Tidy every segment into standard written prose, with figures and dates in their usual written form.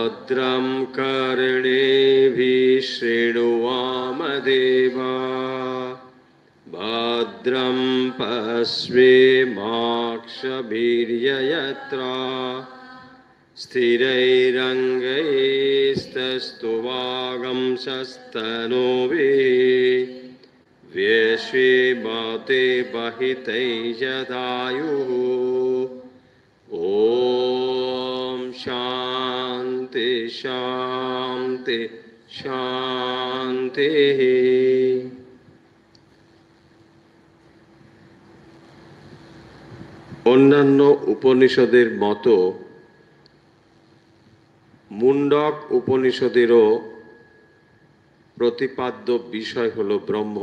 भद्रं कर्णेभिः शृणुयामदेवा भद्रं पश्येमाक्षभिर्यजत्रा स्थिरैरङ्गैस्तस्तुवागंशस्तनूभिः व्यशेमते बहितैर्यदायुः। ॐ शान्ति शान्ति शान्तिः। অন্যান্য উপনিষদের মতো মুন্ডক উপনিষদেরও প্রতিপাদ্য বিষয় হল ব্রহ্ম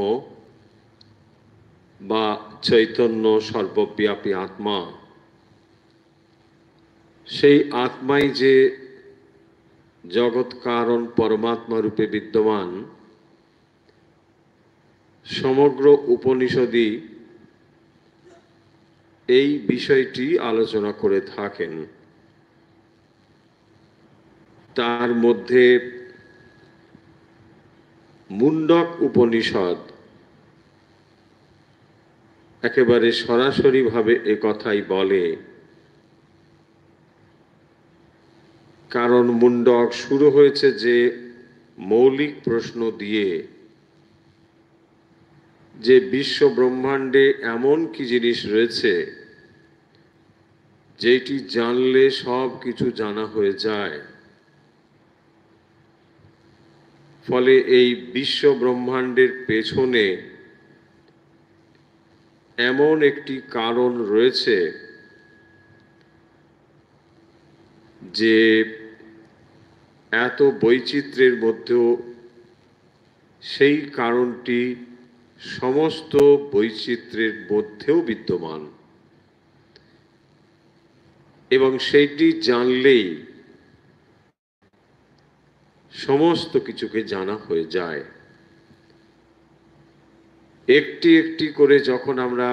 বা চৈতন্য সর্বব্যাপী আত্মা। সেই আত্মাই যে জগৎ কারণ পরমাত্মা রূপে বিদ্যমান, সমগ্র উপনিষদই এই বিষয়টি আলোচনা করে থাকেন। তার মধ্যে মুন্ডক উপনিষদ একেবারে সরাসরিভাবে এ কথাই বলে, কারণ মুন্ডক শুরু হয়েছে যে মৌলিক প্রশ্ন দিয়ে যে বিশ্ব ব্রহ্মাণ্ডে এমন কি জিনিস রয়েছে যেটি জানলে সব কিছু জানা হয়ে যায়। ফলে এই বিশ্ব ব্রহ্মাণ্ডের পেছনে এমন একটি কারণ রয়েছে যে এত বৈচিত্র্যের মধ্যেও সেই কারণটি সমস্ত বৈচিত্র্যের মধ্যেও বিদ্যমান, এবং সেইটি জানলেই সমস্ত কিছুকে জানা হয়ে যায়। একটি একটি করে যখন আমরা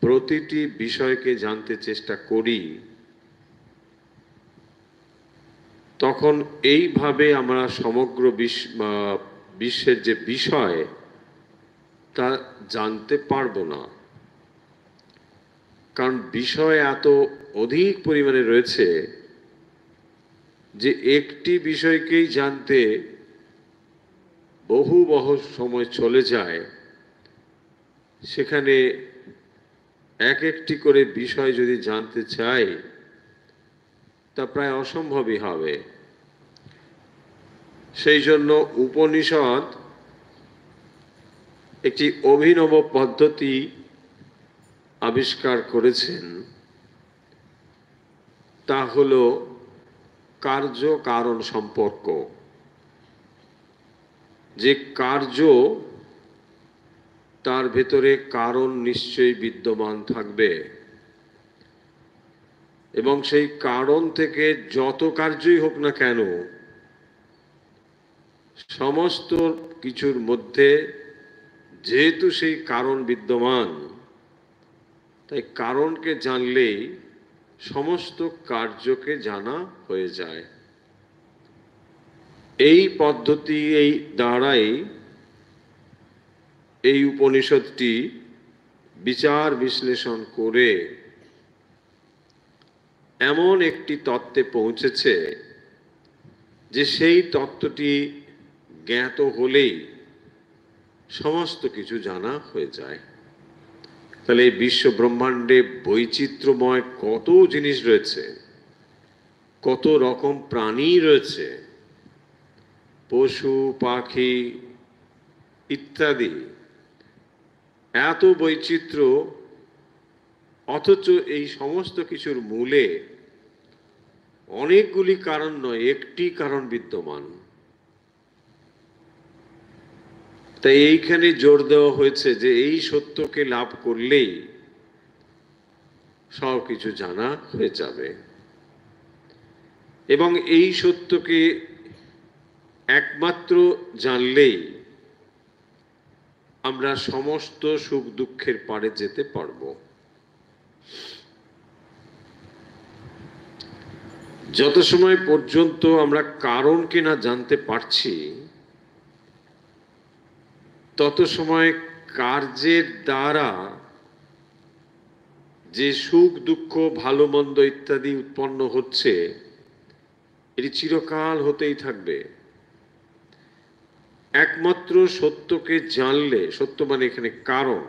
প্রতিটি বিষয়কে জানতে চেষ্টা করি, তখন এইভাবে আমরা সমগ্র বিশ্বের যে বিষয় তা জানতে পারবো না, কারণ বিষয় এত অধিক পরিমাণে রয়েছে যে একটি বিষয়কেই জানতে বহু সময় চলে যায়। সেখানে এক একটি করে বিষয় যদি জানতে চাই তা প্রায় অসম্ভবই হবে। সেই জন্য উপনিষদ একটি অভিনব পদ্ধতি আবিষ্কার করেছেন, তা হল কার্য কারণ সম্পর্ক। যে কার্য, তার ভেতরে কারণ নিশ্চয়ই বিদ্যমান থাকবে, এবং সেই কারণ থেকে যত কার্যই হোক না কেন, সমস্ত কিছুর মধ্যে যেহেতু সেই কারণ বিদ্যমান, তাই কারণকে জানলেই সমস্ত কার্যকে জানা হয়ে যায়। এই পদ্ধতি দ্বারাই এই উপনিষদটি বিচার বিশ্লেষণ করে এমন একটি তত্ত্বে পৌঁছেছে যে সেই তত্ত্বটি জ্ঞাত হলেই সমস্ত কিছু জানা হয়ে যায়। তাহলে এই বিশ্ব ব্রহ্মাণ্ডে বৈচিত্র্যময় কত জিনিস রয়েছে, কত রকম প্রাণী রয়েছে, পশু পাখি ইত্যাদি, এত বৈচিত্র্য, অথচ এই সমস্ত কিছুর মূলে অনেকগুলি কারণ নয়, একটি কারণ বিদ্যমান। তাই এইখানে জোর দেওয়া হয়েছে যে এই সত্যকে লাভ করলেই সব কিছু জানা হয়ে যাবে, এবং এই সত্যকে একমাত্র জানলেই আমরা সমস্ত সুখ দুঃখের পারে যেতে পারব। যত সময় পর্যন্ত আমরা কারণকে না জানতে পারছি, তত সময় কার্যের দ্বারা যে সুখ দুঃখ ভালো মন্দ ইত্যাদি উৎপন্ন হচ্ছে, এটি চিরকাল হতেই থাকবে। একমাত্র সত্যকে জানলে, সত্য মানে এখানে কারণ,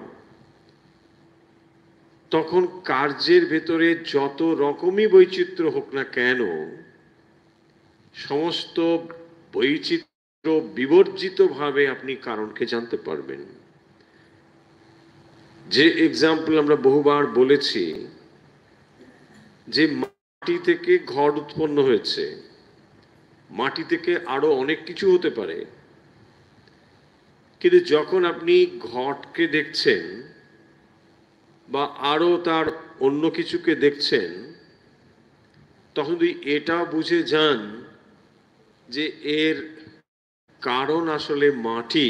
তখন কার্যের ভেতরে যত রকমই বৈচিত্র্য হোক না কেন, সমস্ত বৈচিত্র্য বিবর্জিত ভাবে আপনি কারণকে জানতে পারবেন। যে এক্সাম্পল আমরা বহুবার বলেছি, যে মাটি থেকে ঘট উৎপন্ন হয়েছে, মাটি থেকে আরো অনেক কিছু হতে পারে, কিন্তু যখন আপনি ঘটকে দেখছেন বা আরো তার অন্য কিছুকে দেখছেন, তখন যদি এটা বুঝে যান যে এর কারণ আসলে মাটি,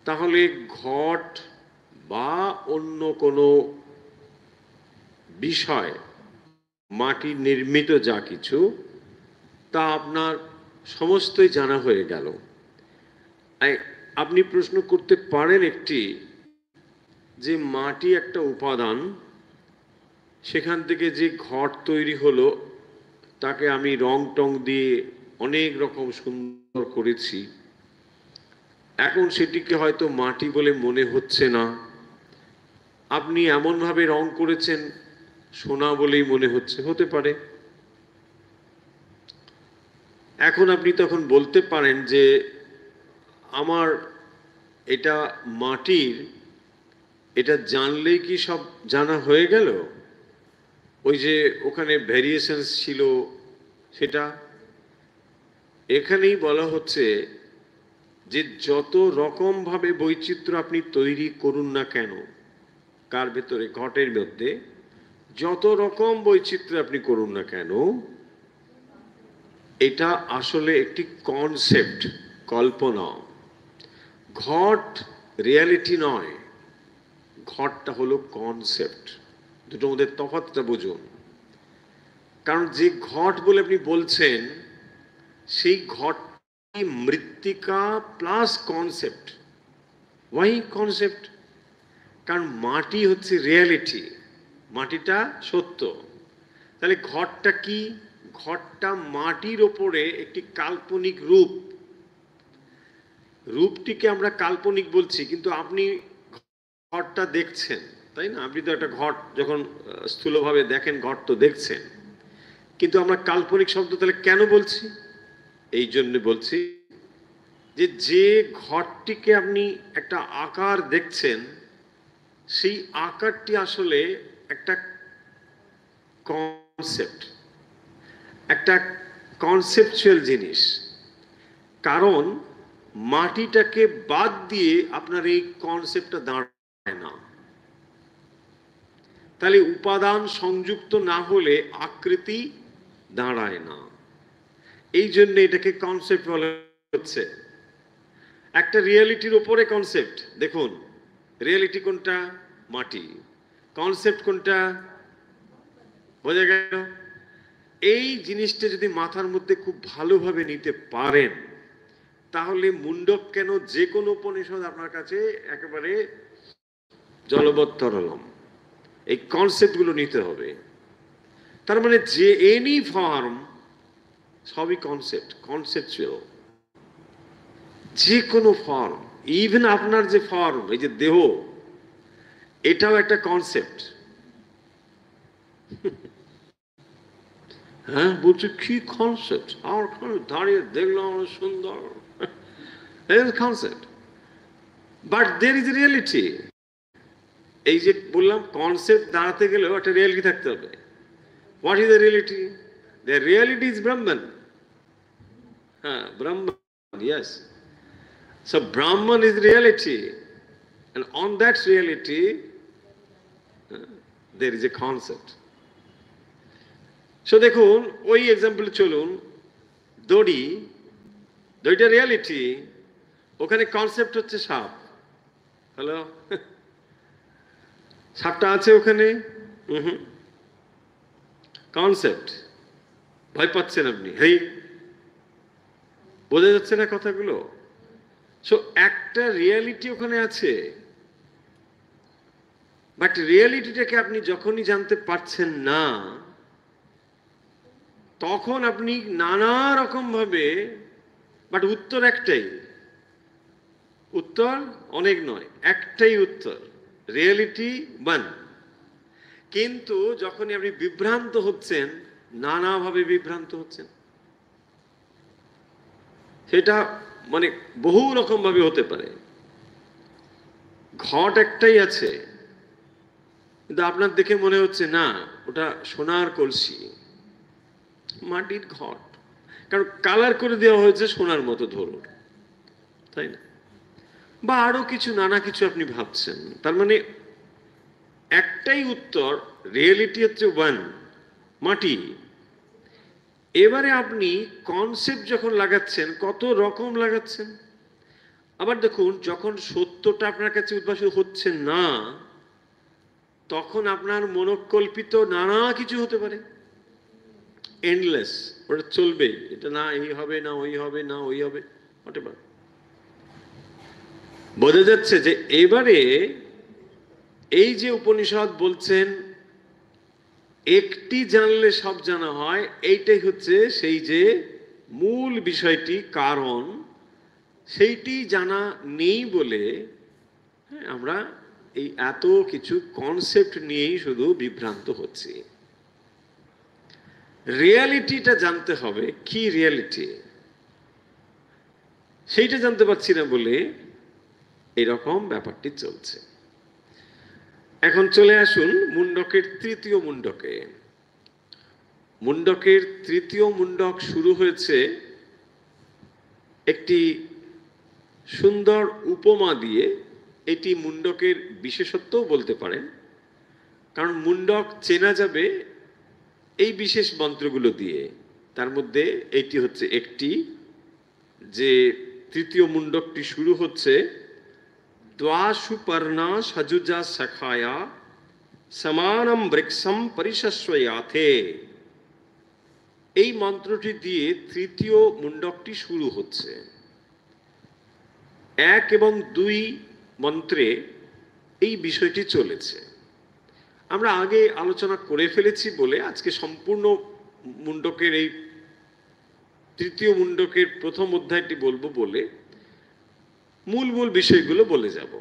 তাহলে ঘট বা অন্য কোনো বিষয়, মাটি নির্মিত যা কিছু, তা আপনার সমস্তই জানা হয়ে গেল। আপনি প্রশ্ন করতে পারেন একটি, যে মাটি একটা উপাদান, সেখান থেকে যে ঘট তৈরি হলো, তাকে আমি রং টং দিয়ে অনেক রকম সুন্দর করেছি, এখন সেটিকে হয়তো মাটি বলে মনে হচ্ছে না। আপনি এমনভাবে রং করেছেন সোনা বলেই মনে হচ্ছে, হতে পারে। এখন আপনি তখন বলতে পারেন যে আমার এটা মাটির, এটা জানলেই কি সব জানা হয়ে গেল? ওই যে ওখানে ভ্যারিয়েশনস ছিল সেটা, এখানেই বলা হচ্ছে যে যত রকম ভাবে বৈচিত্র্য আপনি তৈরি করুন না কেন, কার ভেতরে, ঘটের মধ্যে যত রকম বৈচিত্র্য আপনি করুন না কেন, এটা আসলে একটি কনসেপ্ট, কল্পনা। ঘট রিয়ালিটি নয়, ঘটটা হলো কনসেপ্ট। দুটোর মধ্যে তফাৎটা বুঝুন। কারণ যে ঘট বলে আপনি বলছেন, সেই ঘটটি মৃত্তিকা প্লাস কনসেপ্ট। Y concept? কারণ মাটি হচ্ছে রিয়ালিটি, মাটিটা সত্য। তাহলে ঘটটা কি? ঘটটা মাটির ওপরে একটি কাল্পনিক রূপ। রূপটিকে আমরা কাল্পনিক বলছি, কিন্তু আপনি ঘটটা দেখছেন, তাই না? আপনি তো একটা ঘট যখন স্থূলভাবে দেখেন, ঘট তো দেখছেন, কিন্তু আমরা কাল্পনিক শব্দ তাহলে কেন বলছি? এই জন্য বলছি যে যে ঘটটিকে আপনি একটা আকার দেখছেন, সেই আকারটি আসলে একটা কনসেপ্ট, একটা কনসেপচুয়াল জিনিস। কারণ মাটিটাকে বাদ দিয়ে আপনার এই কনসেপ্টটা দাঁড়ায় না। তাহলে উপাদান সংযুক্ত না হলে আকৃতি দাঁড়ায় না। এই জন্য এটাকে কনসেপ্ট বলা হচ্ছে। একটা রিয়েলিটির উপরে কনসেপ্ট। দেখুন, রিয়েলিটি কোনটা? মাটি। কনসেপ্ট কোনটা? বোঝা গেল? এই জিনিসটা যদি মাথার মধ্যে খুব ভালোভাবে নিতে পারেন, তাহলে মুন্ডক কেন যে কোনো উপনিষদ আপনার কাছে একেবারে জলবত্তরলম। এই কনসেপ্টগুলো নিতে হবে। তার মানে যে এনি ফর্ম সবই কনসেপ্ট, কনসেপচুয়াল। যে কোনো ফর্ম, ইভেন আপনার যে ফর্ম, এই যে দেহ, এটাও একটা কনসেপ্ট। হ্যাঁ, বলছে কি কনসেপ্ট? আমার দাঁড়িয়ে দেখলাম সুন্দর, concept. But there is reality. এই যে বললাম, কনসেপ্ট দাঁড়াতে গেলেও একটা রিয়েলিটি থাকতে হবে। What is the reality? The reality is ব্রাহ্মণ। হ্যাঁ, ব্রাহ্মণ, yes. So Brahman is reality, and on that reality there is a concept. So দেখুন, ওই এক্সাম্পল চলুন, দড়ি, দড়িটা রিয়ালিটি, ওখানে কনসেপ্ট হচ্ছে সাপ। হ্যালো, সাপটা আছে ওখানে, কনসেপ্ট। ভয় পাচ্ছেন আপনি, হেই, বোঝা যাচ্ছে না কথাগুলো? সো একটা রিয়ালিটি ওখানে আছে, বাট রিয়ালিটিটাকে আপনি যখনই জানতে পারছেন না, তখন আপনি নানা রকম ভাবে, বাট উত্তর একটাই, উত্তর অনেক নয়, একটাই উত্তর, রিয়ালিটি ওয়ান। কিন্তু যখনই আপনি বিভ্রান্ত হচ্ছেন, নানাভাবে বিভ্রান্ত হচ্ছেন, সেটা মানে বহু রকম ভাবে হতে পারে। ঘট একটাই আছে, কিন্তু আপনার দেখে মনে হচ্ছে না ওটা সোনার কলসি, মাটির ঘট, কারণ কালার করে দেওয়া হয়েছে সোনার মতো, ধরুন, তাই না? বা আরো কিছু নানা কিছু আপনি ভাবছেন। তার মানে একটাই উত্তর, রিয়েলিটি হচ্ছে ওয়ান, মাটি। এবারে আপনি কনসেপ্ট যখন লাগাচ্ছেন, কত রকম লাগাচ্ছেন। আবার দেখুন, যখন সত্যটা আপনার কাছে উদ্ভাসিত হচ্ছে না, তখন আপনার মনোকল্পিত নানা কিছু হতে পারে, এন্ডলেস, ওটা চলবেই, এটা না এই হবে, না ওই হবে, না ওই হবে, হোয়াটএভার। বোঝা যাচ্ছে যে এবারে এই যে উপনিষদ বলছেন একটি জানলে সব জানা হয়, এইটাই হচ্ছে সেই যে মূল বিষয়টি, কারণ সেইটি জানা নেই বলে আমরা এই এত কিছু কনসেপ্ট নিয়েই শুধু বিভ্রান্ত হচ্ছি। রিয়ালিটিটা জানতে হবে, কি রিয়ালিটি সেইটা জানতে পারছি না বলে এরকম ব্যাপারটি চলছে। এখন চলে আসুন মুন্ডকের তৃতীয় মুন্ডকে। মুন্ডকের তৃতীয় মুন্ডক শুরু হয়েছে একটি সুন্দর উপমা দিয়ে। এটি মুন্ডকের বিশেষত্বও বলতে পারেন, কারণ মুন্ডক চেনা যাবে এই বিশেষ মন্ত্রগুলো দিয়ে। তার মধ্যে এটি হচ্ছে একটি, যে তৃতীয় মুন্ডকটি শুরু হচ্ছে দ্বাসুপর্ণা সজুজা সখায়া সমানম বৃক্ষম পরিশস্বয়াথে। এই মন্ত্রটি দিয়ে তৃতীয় মুন্ডকটি শুরু হচ্ছে। 1 এবং 2 মন্ত্রে এই বিষয়টি চলেছে। আমরা আগে আলোচনা করে ফেলেছি বলে আজকে সম্পূর্ণ মুন্ডকের এই তৃতীয় মুন্ডকের প্রথম অধ্যায়টি বলবো বলে মূল মূল বিষয়গুলো বলে যাব।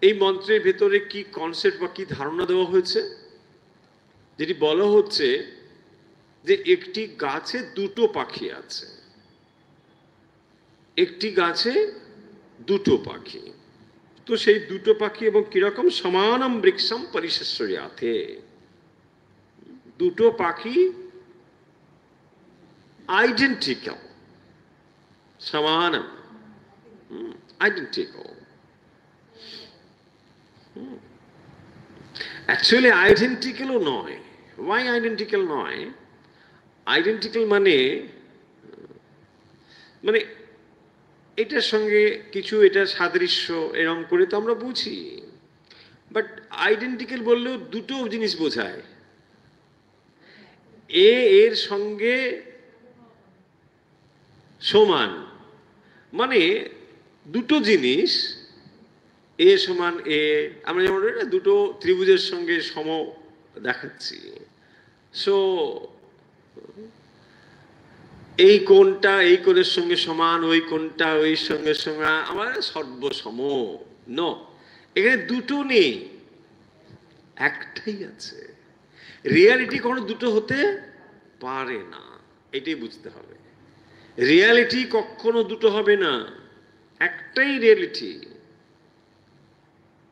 এই মন্ত্রের ভেতরে কি কনসেপ্ট বা কি ধারণা দেওয়া হয়েছে, যেটি বলা হচ্ছে যে একটি গাছে দুটো পাখি আছে, একটি গাছে দুটো পাখি। তো সেই দুটো পাখি এবং কিরকম, সমানম বৃক্ষম পরিশস্বয়াথে, দুটো পাখি আইডেন্টিক্যাল, সমানম, আইডেন্টিক্যাল। অ্যাকচুয়ালি আইডেন্টিক্যালও নয়। ওয়াই আইডেন্টিক্যাল নয়? আইডেন্টিক্যাল মানে মানে এটার সঙ্গে কিছু এটা সাদৃশ্য এরকম করে তো আমরা বুঝি, বাট আইডেন্টিক্যাল বললেও দুটো জিনিস বোঝায়। এ এর সঙ্গে সমান, মানে দুটো জিনিস এ সমান এ, আমরা যেমন দুটো ত্রিভুজের সঙ্গে সম দেখাচ্ছি। সো এই কোণটা এই কোণের সঙ্গে সমান, ওই কোণটা ওই সঙ্গে সমান, আমার সর্বসম ন, এখানে দুটো নেই, একটাই আছে। রিয়ালিটি কোনো দুটো হতে পারে না, এটাই বুঝতে হবে। রিয়ালিটি কখনো দুটো হবে না, একটাই রিয়ালিটি।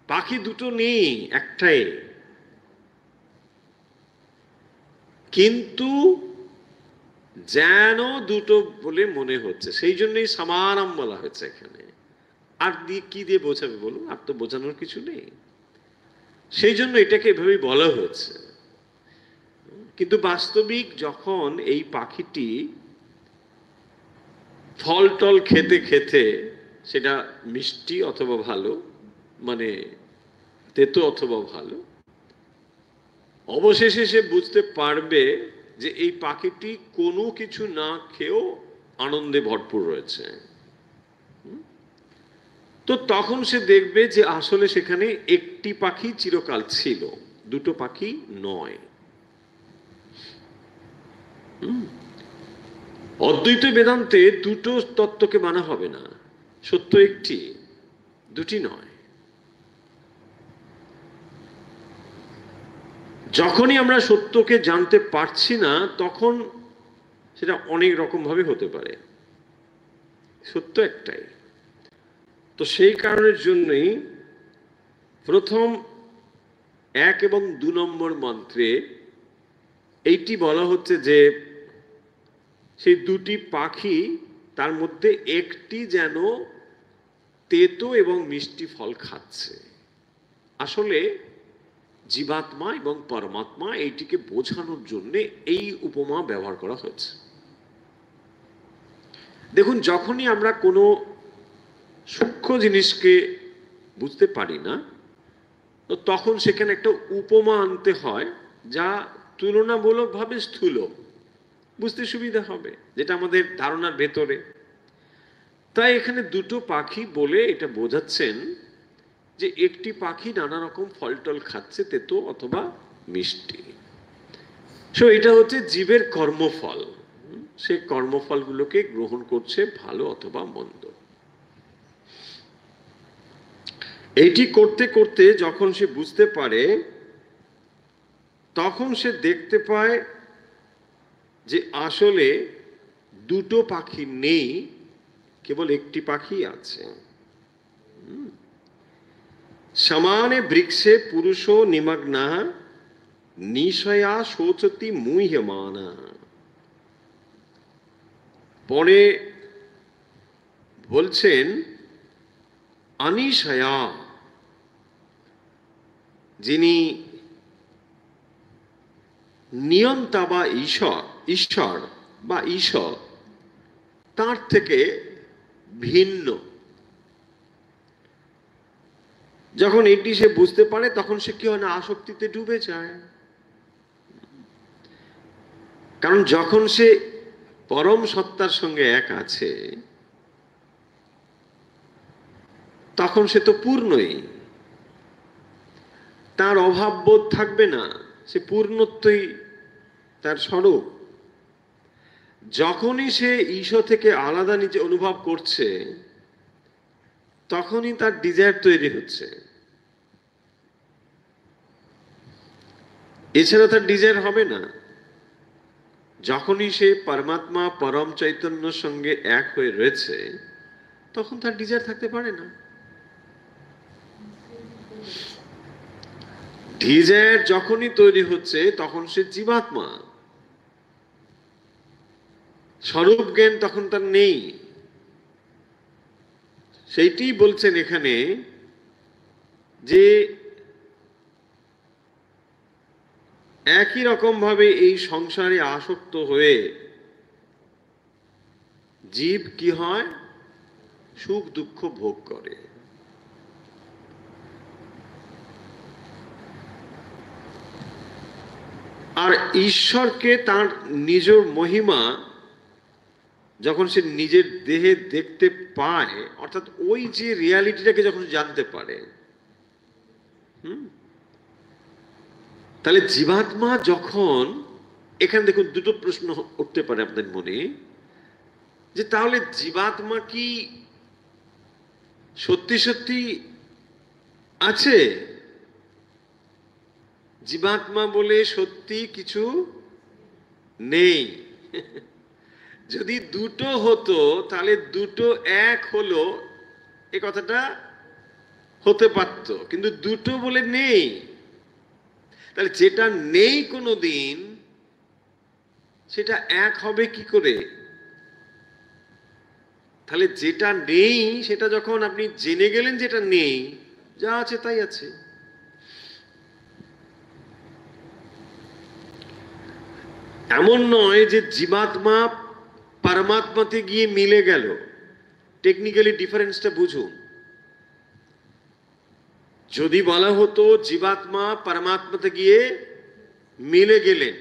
বাকি দুটো নেই, একটাই। কিন্তু যেন দুটো বলে মনে হচ্ছে, সেই জন্যই সমানম বলা হয়েছে এখানে। আর দিয়ে কি দিয়ে বোঝাবে বলুন? আর তো বোঝানোর কিছু নেই, সেই জন্য এটাকে এভাবেই বলা হয়েছে। কিন্তু বাস্তবিক যখন এই পাখিটি ফল টল খেতে খেতে, সেটা মিষ্টি অথবা ভালো, মানে তেতো অথবা ভালো, অবশেষে সে বুঝতে পারবে যে এই পাখিটি কোনো কিছু না খেয়েও আনন্দে ভরপুর রয়েছে। তো তখন সে দেখবে যে আসলে সেখানে একটি পাখি চিরকাল ছিল, দুটো পাখি নয়। অদ্বৈত বেদান্তে দুটো তত্ত্বকে মানা হবে না, সত্য একটি, দুটি নয়। যখনই আমরা সত্যকে জানতে পারছি না তখন সেটা অনেক রকম ভাবে হতে পারে, সত্য একটাই। তো সেই কারণের জন্যই প্রথম 1 এবং 2 নম্বর মন্ত্রে এইটি বলা হচ্ছে যে সেই দুটি পাখি, তার মধ্যে একটি যেন তেতো এবং মিষ্টি ফল খাচ্ছে। আসলে জীবাত্মা এবং পরমাত্মা, এইটিকে বোঝানোর জন্য এই উপমা ব্যবহার করা হয়েছে। দেখুন, যখনই আমরা কোনো সূক্ষ্ম জিনিসকে বুঝতে পারি না, তো তখন সেখানে একটা উপমা আনতে হয় যা তুলনামূলকভাবে স্থূল, বুঝতে সুবিধা হবে, যেটা আমাদের ধারণার ভেতরে। তাই এখানে দুটো পাখি বলে এটা বোঝাচ্ছেন যে একটি পাখি নানা রকম ফল টল খাচ্ছে, তেতো অথবা মিষ্টি। সো এটা হচ্ছে জীবের কর্মফল, সে কর্মফলগুলোকে গ্রহণ করছে, ভালো অথবা মন্দ। এইটি করতে করতে যখন সে বুঝতে পারে, তখন সে দেখতে পায় যে আসলে দুটো পাখি নেই, কেবল একটি পাখি আছে। সমানে বৃক্ষে পুরুষো নিমগ্নঃ নিশয়া শোচতি মুহ্যমানঃ। পরে বলছেন অনিশয়া, যিনি নিয়ন্তা বা ঈশ্বর বা ঈশ্বর, তার থেকে ভিন্ন। যখন এটি সে বুঝতে পারে তখন সে কি হয় না, আসক্তিতে ডুবে যায়। কারণ যখন সে পরম সত্তার সঙ্গে এক আছে তখন সে তো পূর্ণই, তার অভাববোধ থাকবে না, সে পূর্ণত্বই তার স্বরূপ। যখনই সে ঈশ্বর থেকে আলাদা নিজে অনুভব করছে তখনই তার ডিজায়ার তৈরি হচ্ছে, এছাড়া তার ডিজায়ার হবে না। যখনই সে পরমাত্মা পরম চৈতন্যর সঙ্গে এক হয়ে রয়েছে তখন তার ডিজায়ার থাকতে পারে না। ডিজায়ার যখনই তৈরি হচ্ছে তখন সে জীবাত্মা, স্বরূপ জ্ঞান তখন তার নেই। সেইটি বলছেন এখানে যে একই রকম ভাবে এই সংসারে আসক্ত হয়ে জীব কি হয়, সুখ দুঃখ ভোগ করে। আর ঈশ্বরকে তার নিজের মহিমা যখন সে নিজের দেহে দেখতে পায়, অর্থাৎ ওই যে রিয়ালিটিটাকে যখন জানতে পারে, তাহলে জীবাত্মা যখন, এখানে দেখুন দুটো প্রশ্ন উঠতে পারে আপনাদের মনে, যে তাহলে জীবাত্মা কি সত্যি সত্যি আছে? জীবাত্মা বলে সত্যি কিছু নেই। যদি দুটো হতো তাহলে দুটো এক হলো, এ কথাটা হতে পারত, কিন্তু দুটো বলে নেই। তাহলে যেটা নেই কোনোদিন সেটা এক হবে কি করে? তাহলে যেটা নেই সেটা যখন আপনি জেনে গেলেন যেটা নেই, যা আছে তাই আছে। এমন নয় যে জীবাত্মা পরমাত্মাতে গিয়ে মিলে গেল। টেকনিক্যালি ডিফারেন্সটা বুঝুন। যদি বলা হতো জীবাত্মা পরমাত্মাতে গিয়ে মিলে গেলেন,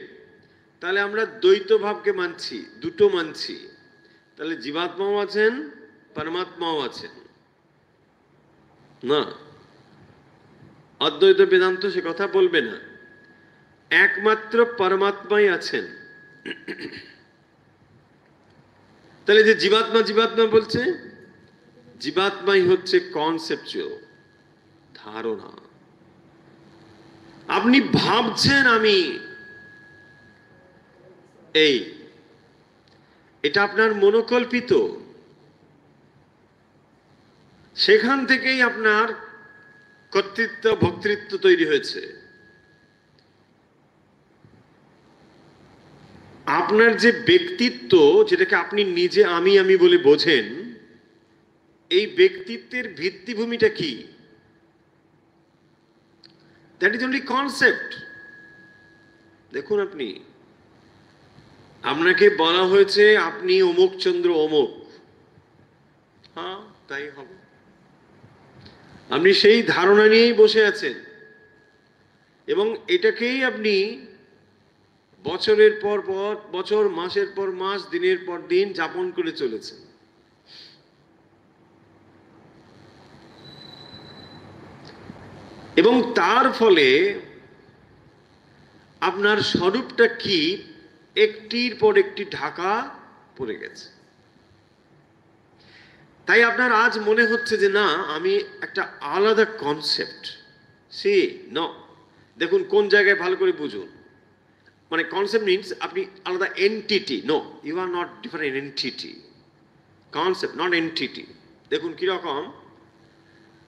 তাহলে আমরা দ্বৈত ভাবকে মানছি, দুটো মানছি। তাহলে জীবাত্মাও আছেন, পরমাত্মাও আছেন না। অদ্বৈত বেদান্ত সে কথা বলবে না, একমাত্র পরমাত্মাই আছেন। তাহলে যে জীবাত্মা জীবাত্মা বলছে, জীবাত্মাই হচ্ছে কনসেপচুয়াল ধারণা। আপনি ভাবছেন আমি এই, এটা আপনার মনোকল্পিত। সেখান থেকেই আপনার কর্তৃত্ব ভোক্তৃত্ব তৈরি হয়েছে। আপনার যে ব্যক্তিত্ব, যেটাকে আপনি নিজে আমি আমি বলে বোঝেন, এই ব্যক্তিত্বের ভিত্তিভূমিটা কি? That is only concept. দেখুন, আপনি, আপনাকে বলা হয়েছে আপনি অমুক চন্দ্র অমুক, হ্যাঁ তাই হবে। আপনি সেই ধারণা নিয়েই বসে আছেন এবং এটাকেই আপনি বছরের পর বছর, মাসের পর মাস, দিনের পর দিন যাপন করে চলেছেন। এবং তার ফলে আপনার স্বরূপটা কি, একটির পর একটি ঢাকা পড়ে গেছে। তাই আপনার আজ মনে হচ্ছে যে না, আমি একটা আলাদা কনসেপ্ট। সে ন, দেখুন কোন জায়গায় ভালো করে বুঝুন। মানে কনসেপ্ট মিনস আপনি আলাদা entity. No, you are not different entity. Concept not entity. দেখুন কিরকম,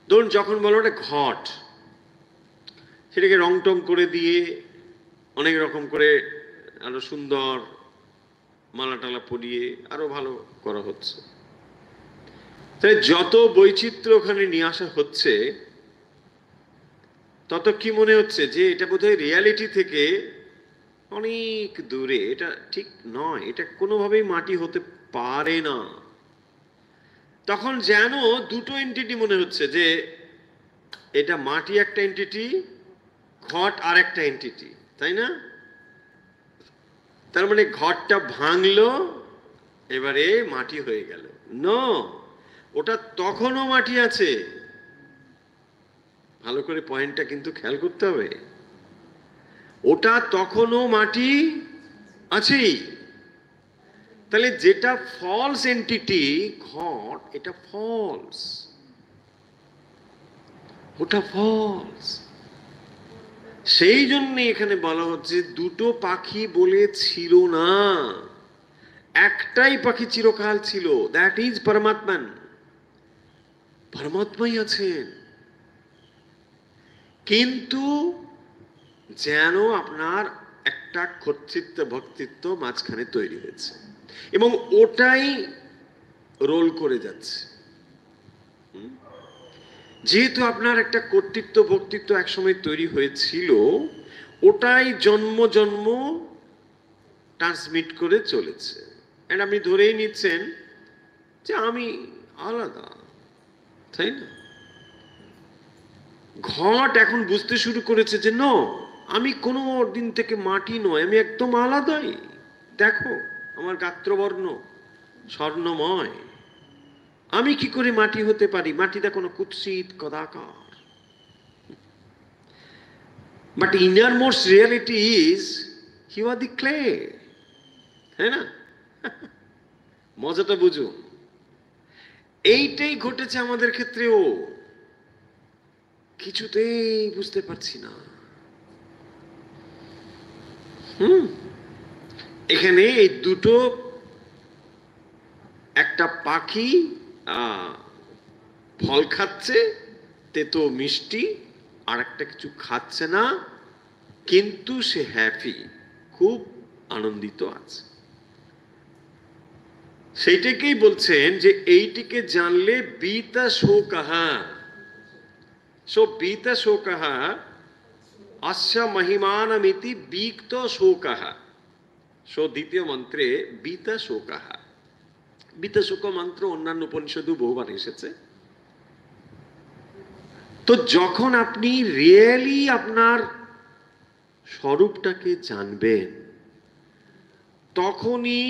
ধরুন যখন বলো একটা ঘট, সেটাকে রং টং করে দিয়ে অনেক রকম করে আরো সুন্দর মালা টালা পরিয়ে আরো ভালো করা হচ্ছে। তাই যত বৈচিত্র্য ওখানে নিয়ে আসা হচ্ছে, তত কি মনে হচ্ছে যে এটা বোধহয় রিয়ালিটি থেকে অনেক দূরে, এটা ঠিক নয়, এটা কোনোভাবেই মাটি হতে পারে না। তখন যেন দুটো এন্টিটি মনে হচ্ছে, যে এটা মাটি একটা এন্টিটি, ঘট আর একটা এন্টিটি, তাই না? তার মানে ঘটটা ভাঙলো, এবারে মাটি হয়ে গেল। নো, ওটা তখনও মাটি আছে। ভালো করে পয়েন্টটা কিন্তু খেয়াল করতে হবে। ওটা তখনও মাটি আছেই। তাহলে যেটা ফলস এন্টিটি ঘট, এটা ফলস, ওটা ফলস। সেই জন্য এখানে বলা হচ্ছে দুটো পাখি বলে ছিল না, একটাই পাখি চিরকাল ছিল। That is পরমাত্মান। পরমাত্মাই আছেন, কিন্তু যেন আপনার একটা কর্তৃত্ব ভক্তিত্ব মাঝখানে তৈরি হয়েছে এবং ওটাই রোল করে যাচ্ছে। যেহেতু আপনার একটা কর্তৃত্ব ভক্তিত্ব একসময় তৈরি হয়েছিল, ওটাই জন্ম জন্ম ট্রান্সমিট করে চলেছে। এন্ড আপনি ধরেই নিচ্ছেন যে আমি আলাদা, তাই না? ঘট এখন বুঝতে শুরু করেছে যে ন, আমি কোনো দিন থেকে মাটি নয়, আমি একদম আলাদাই। দেখো আমার গাত্রবর্ণ স্বর্ণময়, আমি কি করে মাটি হতে পারি? মাটিটা কোনো কুৎসিত কদাকার। But innermost reality is you are the clay, তাই না? মজাটা বুঝুন। এইটাই ঘটেছে আমাদের ক্ষেত্রেও, কিছুতেই বুঝতে পারছি না। এখানে এই দুটো, একটা পাখি ফল খাচ্ছে তেতো মিষ্টি, আর একটা কিছু খাচ্ছে না, কিন্তু সে হ্যাপি, খুব আনন্দিত আছে। সেইটাকেই বলছেন যে এইটিকে জানলে বিতা শোকহা, সো বিতা শোকহা অস্য মহিমানমিতি বিক্ত শোকহা। সো দ্বিতীয় মন্ত্রে বিতা শোকহা, বিতা শোক মন্ত্র অন্যান্য উপনিষদে বহুবার এসেছে। তো যখন আপনি রিয়েলি আপনার স্বরূপটাকে জানবেন, তখনই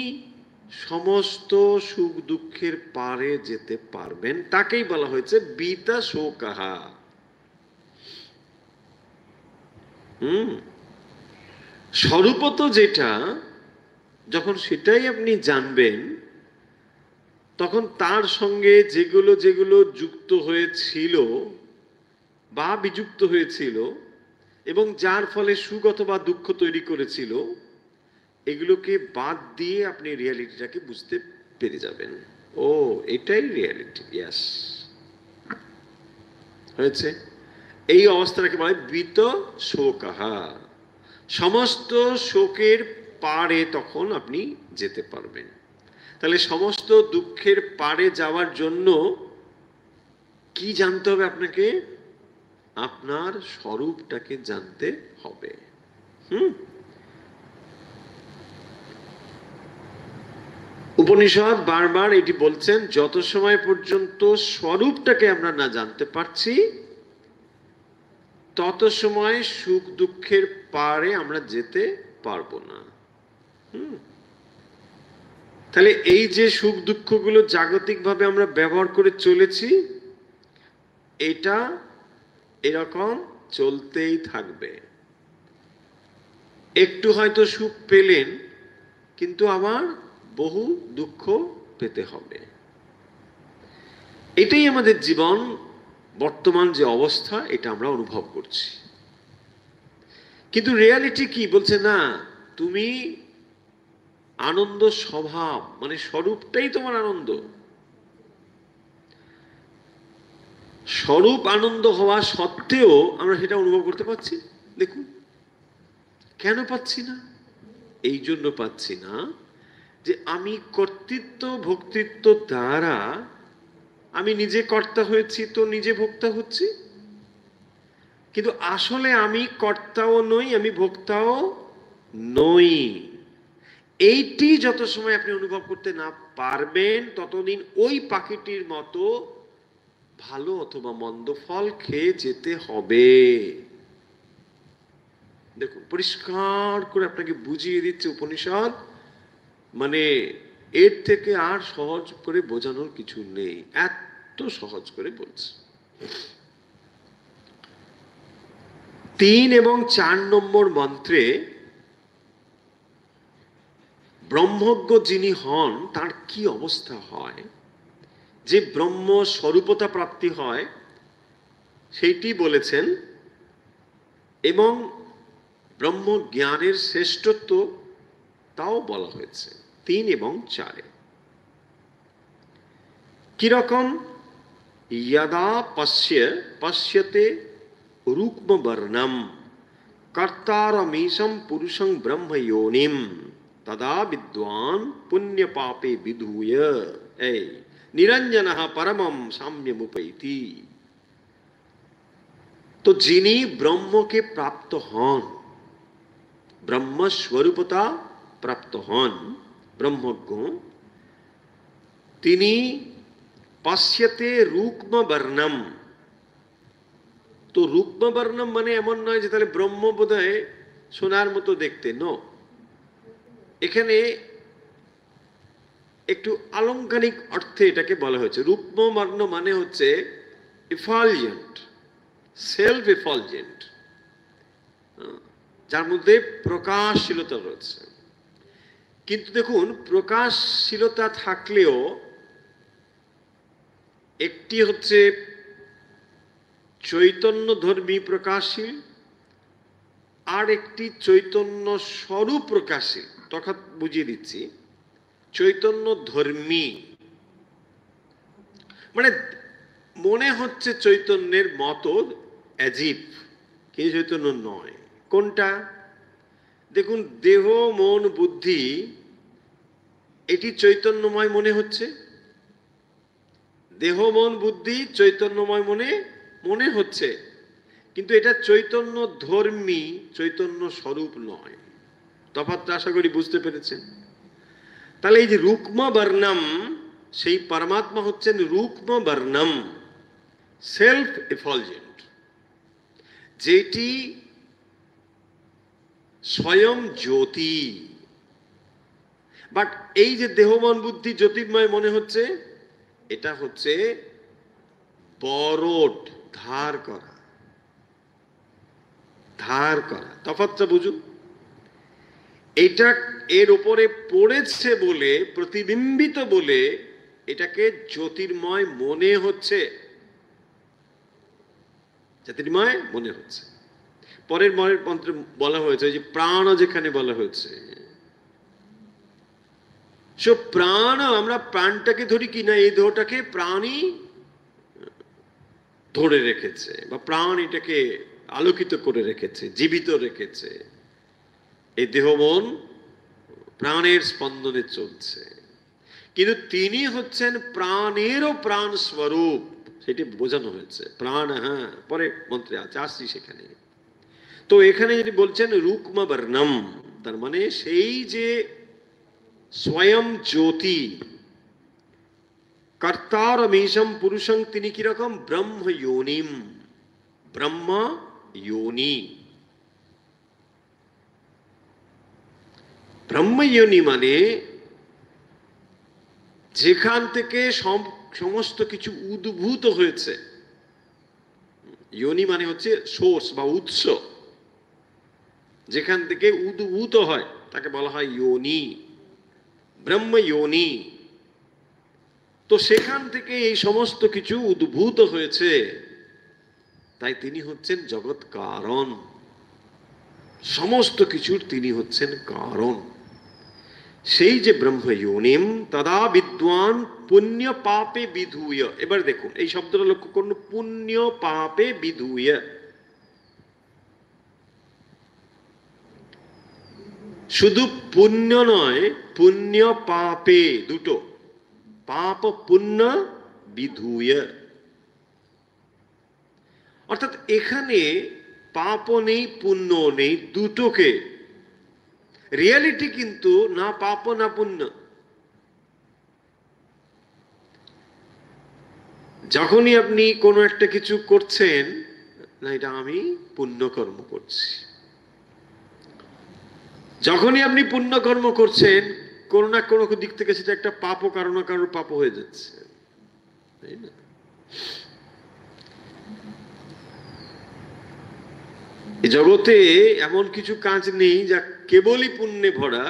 সমস্ত সুখ দুঃখের পারে যেতে পারবেন। তাকেই বলা হয়েছে বিতা শোকাহা। স্বরূপত যেটা, যখন সেটাই আপনি জানবেন, তখন তার সঙ্গে যেগুলো যেগুলো যুক্ত হয়েছিল বা বিযুক্ত হয়েছিল এবং যার ফলে সুখ অথবা দুঃখ তৈরি করেছিল, এগুলোকে বাদ দিয়ে আপনি রিয়ালিটিটাকে বুঝতে পেরে যাবেন। ও, এটাই রিয়ালিটি। ইয়াস, হয়েছে। এই অবস্থাটাকে বলে বিত শোকাহা। সমস্ত শোকের পারে তখন আপনি যেতে পারবেন। তাহলে সমস্ত দুঃখের পারে যাওয়ার জন্য কি জানতে হবে আপনাকে? আপনার স্বরূপটাকে জানতে হবে। উপনিষদ বারবার এটি বলছেন, যত সময় পর্যন্ত স্বরূপটাকে আমরা না জানতে পারছি, তত সময় সুখ দুঃখের পারে আমরা যেতে পারবো না। তাহলে এই যে সুখ দুঃখগুলো জাগতিকভাবে আমরা ব্যবহার করে চলেছি, এটা এরকম চলতেই থাকবে। একটু হয়তো সুখ পেলেন, কিন্তু আবার বহু দুঃখ পেতে হবে। এটাই আমাদের জীবন, বর্তমান যে অবস্থা, এটা আমরা অনুভব করছি। কিন্তু রিয়ালিটি কি বলছে? না, তুমি আনন্দ স্বভাব, মানে স্বরূপটাই তোমার আনন্দ। স্বরূপ আনন্দ হওয়া সত্ত্বেও আমরা সেটা অনুভব করতে পারছি। দেখুন, কেন পাচ্ছি না? এই জন্য পাচ্ছি না যে আমি কর্তৃত্ব ভোক্তৃত্ব দ্বারা আমি নিজে কর্তা হয়েছি, তো নিজে ভোক্তা হচ্ছি। কিন্তু আসলে আমি কর্তাও নই, আমি ভোক্তাও নই। এইটি যত সময় আপনি অনুভব করতে না পারবেন, ততদিন ওই পাখিটির মতো ভালো অথবা মন্দ ফল খেয়ে যেতে হবে। দেখুন, পরিষ্কার করে আপনাকে বুঝিয়ে দিচ্ছে উপনিষদ। মানে এর থেকে আর সহজ করে বোঝানোর কিছু নেই, এত সহজ করে বলছে। 3 এবং 4 নম্বর মন্ত্রে ব্রহ্মজ্ঞ যিনি হন, তার কি অবস্থা হয়, যে ব্রহ্ম স্বরূপতা প্রাপ্তি হয়, সেইটি বলেছেন। এবং ব্রহ্ম জ্ঞানের শ্রেষ্ঠত্ব তাও বলা হয়েছে 3 এবং 4-এ। কিরকম? यदा पश्यते रूक्म वर्णम कर्तारमीशं पुरुषं ब्रह्म योनिम तदा विद्वान पुण्य पापे विधूय निरंजनः परमं साम्यमुपैति। तो যিনি ব্রহ্মকে প্রাপ্ত হন, ব্রহ্ম স্বরূপতা প্রাপ্ত হন, ব্রহ্মজ্ঞ, তিনি পশ্যতে রুক্ম বর্ণম। তো রুক্ম বর্ণম মানে এমন নয় যে তাহলে ব্রহ্ম বোধহয় সোনার মতো দেখতে। নো, এখানে একটু আলংকারিক অর্থে এটাকে বলা হয়েছে। রুক্ম বর্ণ মানে হচ্ছে ইফালজেন্ট, সেলফ এফালজেন্ট, যার মধ্যে প্রকাশশীলতা রয়েছে। কিন্তু দেখুন, প্রকাশশীলতা থাকলেও একটি হচ্ছে চৈতন্য ধর্মী প্রকাশশীল, আর একটি চৈতন্য স্বরূপ প্রকাশশীল। তফাৎ বুঝিয়ে দিচ্ছি। চৈতন্য ধর্মী মানে মনে হচ্ছে চৈতন্যের মতো, অ্যাজিভ, কিন্তু চৈতন্য নয়। কোনটা? দেখুন, দেহ মন বুদ্ধি এটি চৈতন্যময় মনে হচ্ছে। দেহ মন বুদ্ধি চৈতন্যময় মনে হচ্ছে, কিন্তু এটা চৈতন্য ধর্মী, চৈতন্য স্বরূপ নয়। তফাৎটা আশা করি বুঝতে পেরেছেন। তাহলে এই যে রুক্ম বর্ণম, সেই পরমাত্মা হচ্ছেন রুক্ম বর্ণম, সেলফ এফলজেন্ট, যেটি স্বয়ং জ্যোতি। বাট এই যে দেহ মন বুদ্ধি জ্যোতির্ময় মনে হচ্ছে, এটা হচ্ছে বরোড, ধার করা, ধার করা। তফাৎটা বুঝুন। এটা এর উপরে পড়েছে বলে, প্রতিবিম্বিত বলে এটাকে জ্যোতির্ময় মনে হচ্ছে, জ্যোতির্ময় মনে হচ্ছে। পরের মন্ত্রে বলা হয়েছে যে প্রাণ যেখানে বলা হয়েছে, প্রাণ, আমরা প্রাণটাকে ধরি কিনা, এই দেহটাকে প্রাণই ধরে রেখেছে, বা প্রাণ এটাকে আলোকিত করে রেখেছে, জীবিত রেখেছে। এই দেহ মন প্রাণের স্পন্দনে চলছে, কিন্তু তিনি হচ্ছেন প্রাণেরও প্রাণ স্বরূপ, সেটি বোঝানো হয়েছে। প্রাণ, হ্যাঁ, পরে মন্ত্রে আছে, আসছি সেখানে। তো এখানে যদি বলছেন রুক্ম বর্ণম, তার মানে সেই যে স্বয়ং জ্যোতি, কর্তারমেশম পুরুষং, তিনি কিরকম? ব্রহ্ম যোনিম, ব্রহ্ম যোনি। ব্রহ্ম যোনি মানে যেখান থেকে সমস্ত কিছু উদ্ভূত হয়েছে। যোনি মানে হচ্ছে সোর্স বা উৎস, যেখান থেকে উদ্ভূত হয় তাকে বলা হয় যোনি, ব্রহ্ম যোনি। তো সেখান থেকে এই সমস্ত কিছু উদ্ভূত হয়েছে, তাই তিনি হচ্ছেন জগৎ কারণ, সমস্ত কিছুর তিনি হচ্ছেন কারণ। সেই যে ব্রহ্ম যোনিম তদা বিদ্বান পুণ্য পাপে বিধুয়। এবার দেখুন এই শব্দটা লক্ষ্য করুন, পুণ্য পাপে বিধুয়। শুধু পুণ্য নয়, পুণ্য পাপে, দুটো, পাপ পুণ্য বিধুয়। অর্থাৎ এখানে পাপও নেই পুণ্য নেই, দুটোকে, রিয়ালিটি কিন্তু না পাপ না পুণ্য। যখনই আপনি কোনো একটা কিছু করছেন, না এটা আমি পুণ্যকর্ম করছি, যখনই আপনি পুণ্যকর্ম করছেন কোনো না কোনো দিক থেকে সেটা একটা পাপও কারো না কারোর পাপ হয়ে যাচ্ছে, তাই না? এই জগতে এমন কিছু কাজ নেই যা কেবলই পুণ্যে ভরা,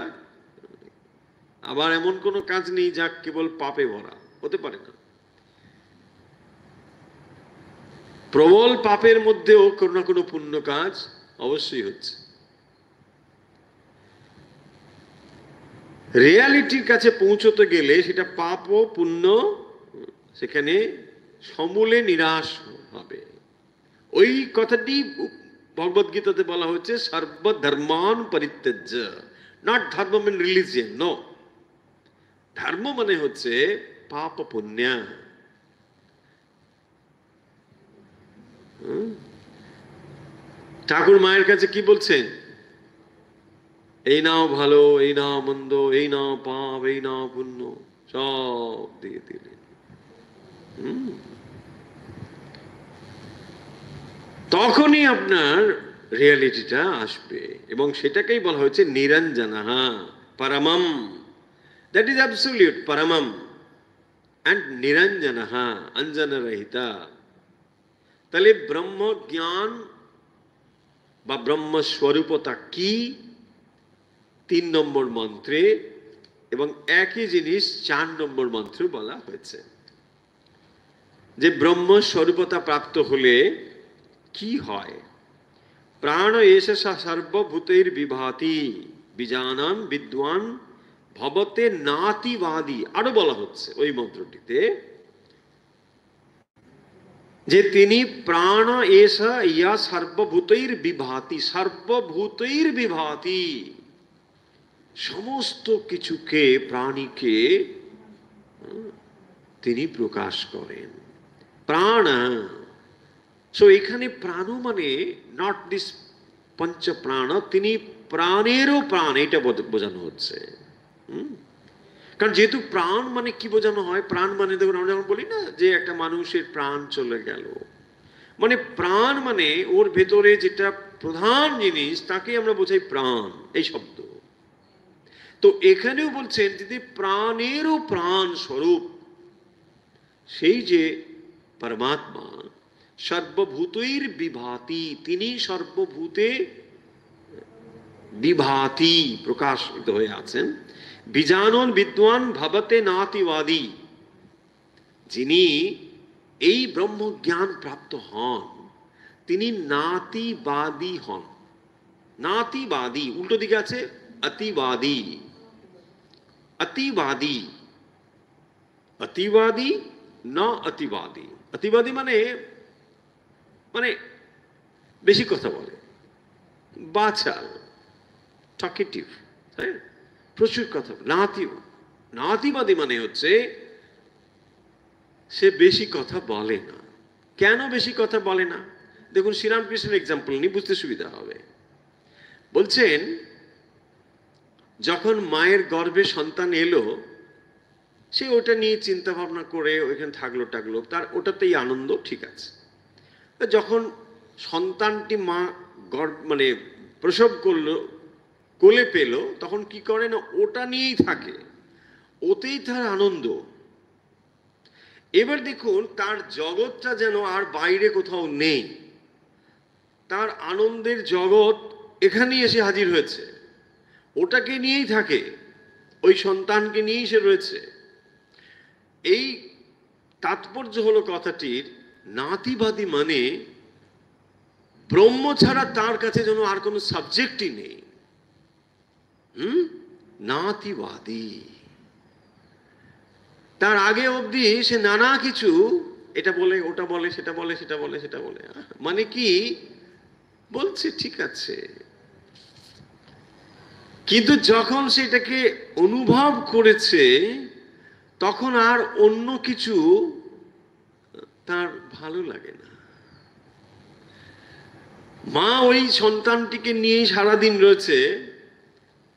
আবার এমন কোনো কাজ নেই যা কেবল পাপে ভরা, হতে পারে না। প্রবল পাপের মধ্যেও কোনো না কোনো পুণ্য কাজ অবশ্যই হচ্ছে। রিয়ালিটির কাছে পৌঁছতে গেলে সেটা পাপ ও পুণ্য সেখানে সমূলে নিরাশ হবে। ওই কথাটি ভগবদ গীতাতে বলা হচ্ছে সর্বধর্মান পরিত্যজ্য, নট ধর্ম মিন রিলিজিয়ন, নো। ধর্ম মানে হচ্ছে পাপ পুণ্য। ঠাকুর মায়ের কাছে কি বলছেন? এই নাও ভালো, এই নাও মন্দ, এই নাও পাপ, এই নাও পুণ্য, সব দিয়ে দিলেন। তখনই আপনার রিয়ালিটিটা আসবে, এবং সেটাকেই বলা হয়েছে নিরঞ্জনঃ পরমম, দ্যাট ইজ অ্যাবসলিউট পরমম, অ্যান্ড নিরঞ্জনঃ অঞ্জন রহিতা। তাহলে ব্রহ্ম জ্ঞান বা ব্রহ্মস্বরূপতা কি 3 নম্বর মন্ত্রে, এবং একই জিনিস 4 নম্বর মন্ত্রে বলা হয়েছে, যে ব্রহ্মস্বরূপতা প্রাপ্ত হলে কি হয়। প্রাণ এষ সর্বভূতের বিভাতি বিজানান বিদ্বান ভবতে নাতিবাদী। আরো বলা হচ্ছে ওই মন্ত্রটিতে যে তিনি প্রাণ এষ ইয়া সর্বভূতের বিভাতি, সর্বভূতের বিভাতি, সমস্ত কিছুকে, প্রাণীকে তিনি প্রকাশ করেন। প্রাণ, সো এখানে প্রাণ মানে নট দিস পঞ্চ প্রাণ, তিনি প্রাণেরও প্রাণ, এটা বোঝানো হচ্ছে। কারণ যেহেতু প্রাণ মানে কি বোঝানো হয়, প্রাণ মানে দেখুন আমরা যখন বলি না যে একটা মানুষের প্রাণ চলে গেল, মানে প্রাণ মানে ওর ভেতরে যেটা প্রধান জিনিস তাকে আমরা বোঝাই প্রাণ, এই শব্দ। তো এখানেও বলছেন যদি প্রাণেরও প্রাণ স্বরূপ সেই যে পরমাত্মা সর্বভূতৈর বিভাতি, তিনি সর্বভূতে বিভাতি প্রকাশিত হয়ে আছেন। বিজানন বিদ্বান ভবতে নাতিবাদী, যিনি এই ব্রহ্মজ্ঞান প্রাপ্ত হন তিনি নাতিবাদী হন। নাতিবাদী উল্টো দিকে আছে অতিবাদী। অতিবাদী, অতিবাদী না অতিবাদী। অতিবাদী মানে মানে বেশি কথা বলে, বাচাল, টকেটিভ, প্রচুর কথা। নাতিবাদী মানে হচ্ছে সে বেশি কথা বলে না। কেন বেশি কথা বলে না? দেখুন শ্রীরামকৃষ্ণের এক্সাম্পল নিয়ে বুঝতে সুবিধা হবে। বলছেন যখন মায়ের গর্ভে সন্তান এলো, সে ওটা নিয়ে চিন্তা ভাবনা করে ওইখানে থাকলো টাকলো, তার ওটাতেই আনন্দ, ঠিক আছে। যখন সন্তানটি মা মানে প্রসব করলো, কোলে পেল, তখন কি করে না ওটা নিয়েই থাকে, ওতেই তার আনন্দ। এবার দেখুন তার জগৎটা যেন আর বাইরে কোথাও নেই, তার আনন্দের জগৎ এখানেই এসে হাজির হয়েছে, ওটাকে নিয়েই থাকে, ওই সন্তানকে নিয়েই সে রয়েছে। এই তাৎপর্য হলো কথাটির, নাতিবাদী মানে ব্রহ্ম ছাড়া তার কাছে যেন আর কোনো সাবজেক্টই নেই। নাতিবাদী। তার আগে অবধি সে নানা কিছু এটা বলে, ওটা বলে, সেটা বলে, সেটা বলে, সেটা বলে, মানে কি বলছে ঠিক আছে, কিন্তু যখন সেটাকে অনুভব করেছে তখন আর অন্য কিছু তার ভালো লাগে না। মা ওই সন্তানটিকে নিয়েই সারাদিন রয়েছে,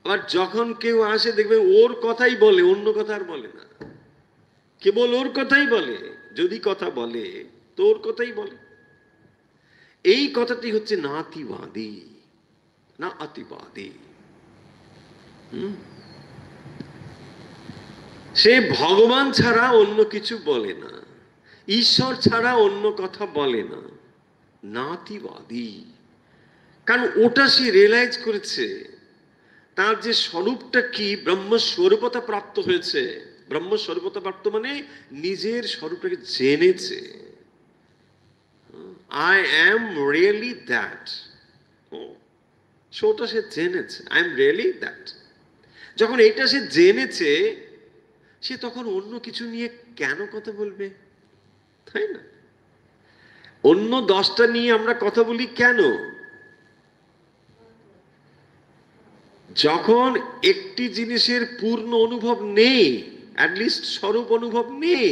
আবার যখন কেউ আসে দেখবে ওর কথাই বলে, অন্য কথা আর বলে না, কেবল ওর কথাই বলে। যদি কথা বলে তো ওর কথাই বলে। এই কথাটি হচ্ছে নাতিবাদী, না অতিবাদী। সে ভগবান ছাড়া অন্য কিছু বলে না, ঈশ্বর ছাড়া অন্য কথা বলে না, নাতিবাদী। কারণ ওটা সে রিয়েলাইজ করেছে, তার যে স্বরূপটা কি, ব্রহ্মস্বরূপতা প্রাপ্ত হয়েছে। ব্রহ্মস্বরূপতা প্রাপ্ত মানে নিজের স্বরূপটাকে জেনেছে। আই অ্যাম রিয়েলি দ্যাট, ওটা সে জেনেছে, আই এম রিয়েলি দ্যাট। যখন এটা সে জেনেছে, সে তখন অন্য কিছু নিয়ে কেন কথা বলবে, তাই না? অন্য 10টা নিয়ে আমরা কথা বলি কেন? যখন একটি জিনিসের পূর্ণ অনুভব নেই, অ্যাটলিস্ট স্বরূপ অনুভব নেই।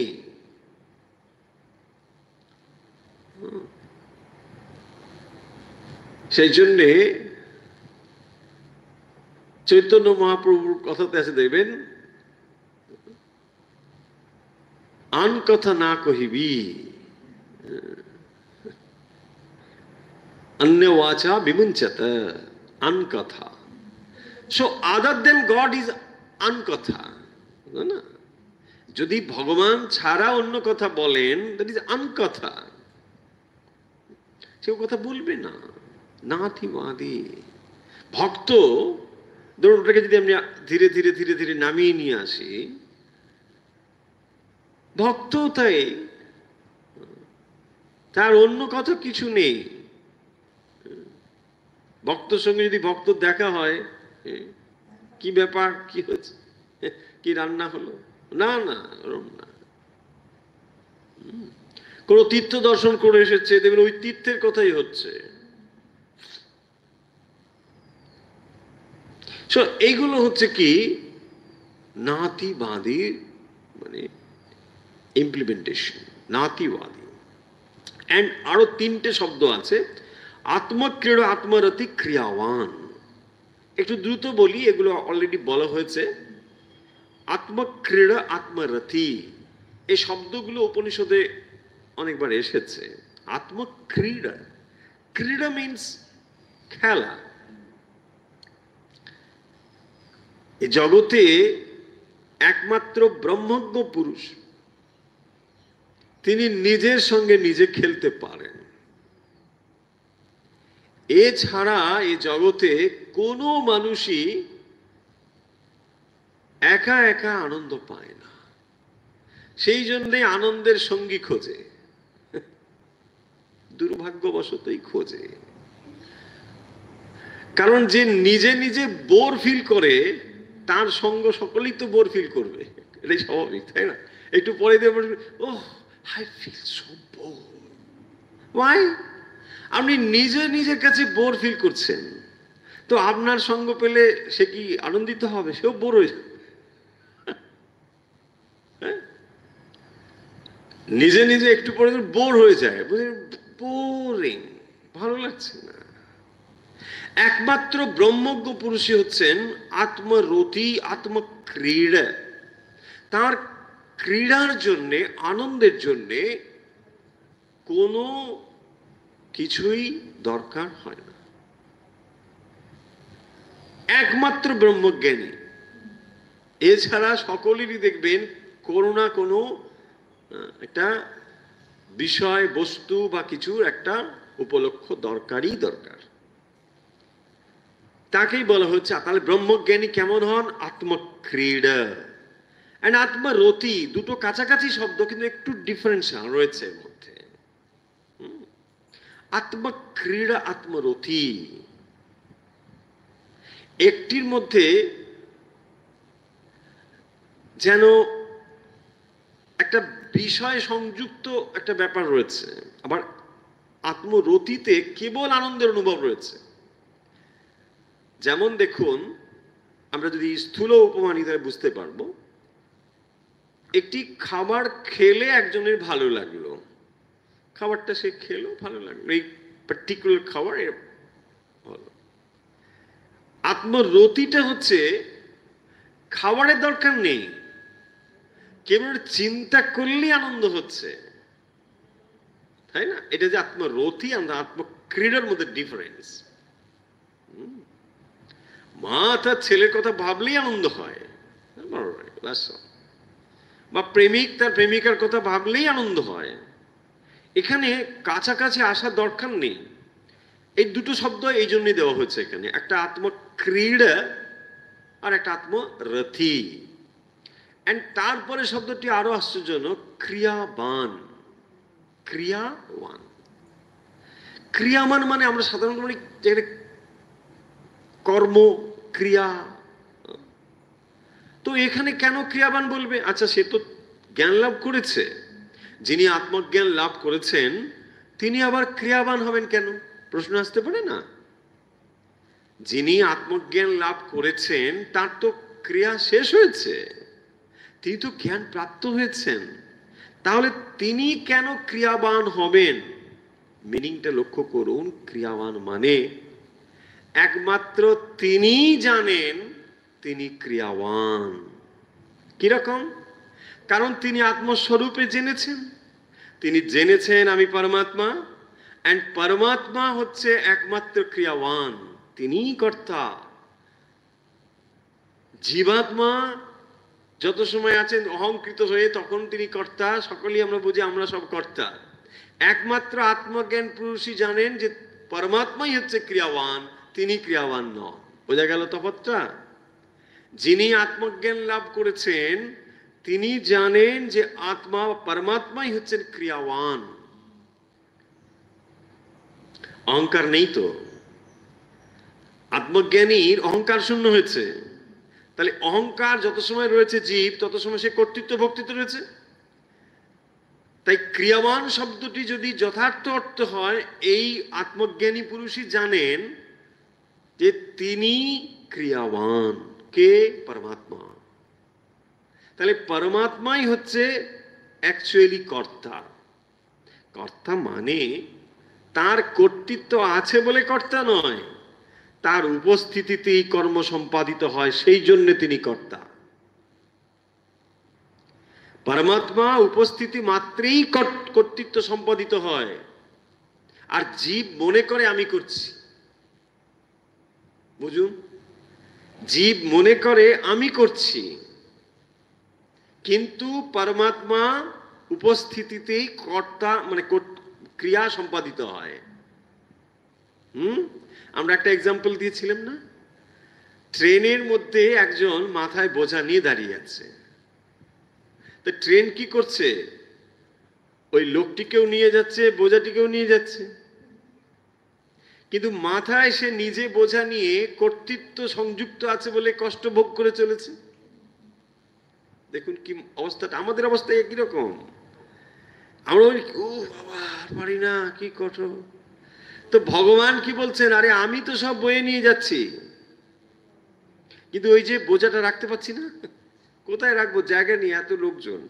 সেই জন্যে চৈতন্য মহাপ্রভুর কথাতে আছে দেখবেন, আন কথা না কহিবি, অন্য বাচা বিমুঞ্চত, আন কথা। So other than God is আন কথা, না? যদি ভগবান ছাড়া অন্য কথা বলেন, দ্যাট ইজ আন কথা, সে কথা বলবে না। নাতিবাদী ভক্ত, ধরুন ওটাকে যদি আমরা ধীরে ধীরে ধীরে ধীরে নামিয়ে নিয়ে আসি, ভক্ত তাই, তার অন্য কথা কিছু নেই। ভক্তর সঙ্গে যদি ভক্ত দেখা হয়, কি ব্যাপার, কি হচ্ছে, কি রান্না হলো, না না ওরম না। কোন তীর্থ দর্শন করে এসেছে, দেখবেন ওই তীর্থের কথাই হচ্ছে। এইগুলো হচ্ছে কি নাতিবাদী মানে ইমপ্লিমেন্টেশন, নাতিবাদী। এন্ড আরো 3টে শব্দ আছে, আত্মক্রীড়া, আত্মরতি, ক্রিয়াবান। একটু দ্রুত বলি, এগুলো অলরেডি বলা হয়েছে। আত্মক্রীড়া, আত্মরথি, এই শব্দগুলো উপনিষদে অনেকবার এসেছে। আত্মক্রীড়া, ক্রীড়া মিন্স খেলা। এ জগতে একমাত্র ব্রহ্মজ্ঞ পুরুষ তিনি নিজের সঙ্গে নিজে খেলতে পারেন। এছাড়া এই জগতে কোনো মানুষই একা একা আনন্দ পায় না, সেই জন্যই আনন্দের সঙ্গী খোঁজে, দুর্ভাগ্যবশতই খোঁজে। কারণ যে নিজে নিজে বোর ফিল করে তার সঙ্গ সকলেই তো বোর ফিল করবে, এটাই স্বাভাবিক, তাই না? একটু পরে দিয়ে oh I feel so bore. Why? আপনি নিজে নিজের কাছে বোর ফিল করছেন, তো আপনার সঙ্গ পেলে সে কি আনন্দিত হবে? সেও বোর হয়ে যাবে। নিজে নিজে একটু পরে বোর হয়ে যায়, বোরিং, ভালো লাগছে না। একমাত্র ব্রহ্মজ্ঞ পুরুষই হচ্ছেন আত্মরতি, আত্মক্রীড়া। তার ক্রীড়ার জন্যে, আনন্দের জন্যে কোনো কিছুই দরকার হয় না। একমাত্র ব্রহ্মজ্ঞানী। এছাড়া সকলেরই দেখবেন কোনো না কোনো একটা বিষয়, বস্তু বা কিছুর একটা উপলক্ষ দরকারই দরকার। তাকেই বলা হচ্ছে। তাহলে ব্রহ্মজ্ঞানী কেমন হন? আত্মক্রীড়া এন্ড আত্মরতি, দুটো কাছাকাছি শব্দ কিন্তু একটু ডিফারেন্স রয়েছে এর মধ্যে। আত্মক্রীড়া, আত্মরতি, একটির মধ্যে যেন একটা বিষয় সংযুক্ত একটা ব্যাপার রয়েছে, আবার আত্মরতিতে কেবল আনন্দের অনুভব রয়েছে। যেমন দেখুন, আমরা যদি স্থূল উপমা নিই তাহলে বুঝতে পারবো। একটি খাবার খেলে একজনের ভালো লাগলো, খাবারটা সে খেলো, ভালো লাগলো, এই পার্টিকুলার খাবার ভালো। আত্মরতিটা হচ্ছে খাবারের দরকার নেই, কেবল চিন্তা করলেই আনন্দ হচ্ছে, তাই না? এটা যে আত্মরতি, আমরা আত্মক্রীড়ার মধ্যে ডিফারেন্স। মা তার ছেলের কথা ভাবলেই আনন্দ হয়, বা প্রেমিক তার প্রেমিকার কথা ভাবলেই আনন্দ হয়। এখানে কাছাকাছি আসার দরকার নেই। এই দুটো শব্দ এই জন্যই দেওয়া হয়েছে এখানে, একটা আত্মক্রীড়া আর একটা আত্মরথি। এন্ড তারপরে শব্দটি আরো আশ্চর্যজনক, ক্রিয়াবান। ক্রিয়াবান, ক্রিয়ামান মানে আমরা সাধারণত মানে কর্ম, ক্রিয়া। তো এখানে কেন ক্রিয়াবান বলবে? আচ্ছা, সে তো জ্ঞান লাভ করেছে, যিনি আত্মজ্ঞান লাভ করেছেন তিনি আবার ক্রিয়াবান হবেন কেন? প্রশ্ন আসতে পারে না? যিনি আত্মজ্ঞান লাভ করেছেন তার তো ক্রিয়া শেষ হয়েছে, তিনি তো জ্ঞান প্রাপ্ত হয়েছেন, তাহলে তিনি কেন ক্রিয়াবান হবেন? মিনিংটা লক্ষ্য করুন। ক্রিয়াবান মানে একমাত্র তিনি জানেন তিনি ক্রিয়াবান। কিরকম? কারণ তিনি আত্মস্বরূপে জেনেছেন, তিনি জেনেছেন আমি পরমাত্মা, এন্ড পরমাত্মা হচ্ছে একমাত্র ক্রিয়াবান, তিনিই কর্তা। জীবাত্মা যত সময় আছেন অহংকৃত হয়ে, তখন তিনি কর্তা, সকলেই আমরা বুঝি আমরা সব কর্তা। একমাত্র আত্মজ্ঞান পুরুষই জানেন যে পরমাত্মাই হচ্ছে ক্রিয়াবান, তিনি ক্রিয়াবান নন। বোঝা গেল তফাৎটা? যিনি আত্মজ্ঞান লাভ করেছেন তিনি জানেন যে আত্মা, পরমাত্মাই হচ্ছেন ক্রিয়াবান। অহংকার নেই তো, আত্মজ্ঞানীর অহংকার শূন্য হয়েছে। তাহলে অহংকার যত সময় রয়েছে জীব, তত সময় সে কর্তৃত্ব ভক্তিত্ব রয়েছে। তাই ক্রিয়াবান শব্দটি যদি যথার্থ অর্থ হয়, এই আত্মজ্ঞানী পুরুষই জানেন যে তিনি ক্রিয়াবান। কে? পরমাত্মা। তাহলে পরমাত্মাই হচ্ছে অ্যাকচুয়ালি কর্তা। কর্তা মানে তার কর্তৃত্ব আছে বলে কর্তা নয়, তার উপস্থিতিতেই কর্ম সম্পাদিত হয়, সেই জন্য তিনি কর্তা। পরমাত্মা উপস্থিতি মাত্রেই কর্তৃত্ব সম্পাদিত হয়, আর জীব মনে করে আমি করছি। বুঝুন, জীব মনে করে আমি করছি, কিন্তু পরমাত্মা উপস্থিতিতেই কর্তা মানে ক্রিয়া সম্পাদিত হয়। আমরা একটা এক্সাম্পল দিয়েছিলাম না, ট্রেনের মধ্যে একজন মাথায় বোঝা নিয়ে দাঁড়িয়ে আছে, তো ট্রেন কি করছে, ওই লোকটিকেও নিয়ে যাচ্ছে, বোঝাটিকেও নিয়ে যাচ্ছে, কিন্তু মাথায় সে নিজে বোঝা নিয়ে কর্তৃত্ব সংযুক্ত আছে বলে কষ্ট ভোগ করে চলেছে। দেখুন কি অবস্থাটা, আমাদের অবস্থা একই রকম। আমরা ও বাবা পারি না, কি কঠোর। তো ভগবান কি বলছেন, আরে আমি তো সব বয়ে নিয়ে যাচ্ছি, কিন্তু ওই যে বোঝাটা রাখতে পারছি না, কোথায় রাখবো, জায়গা নিয়ে এত লোকজন,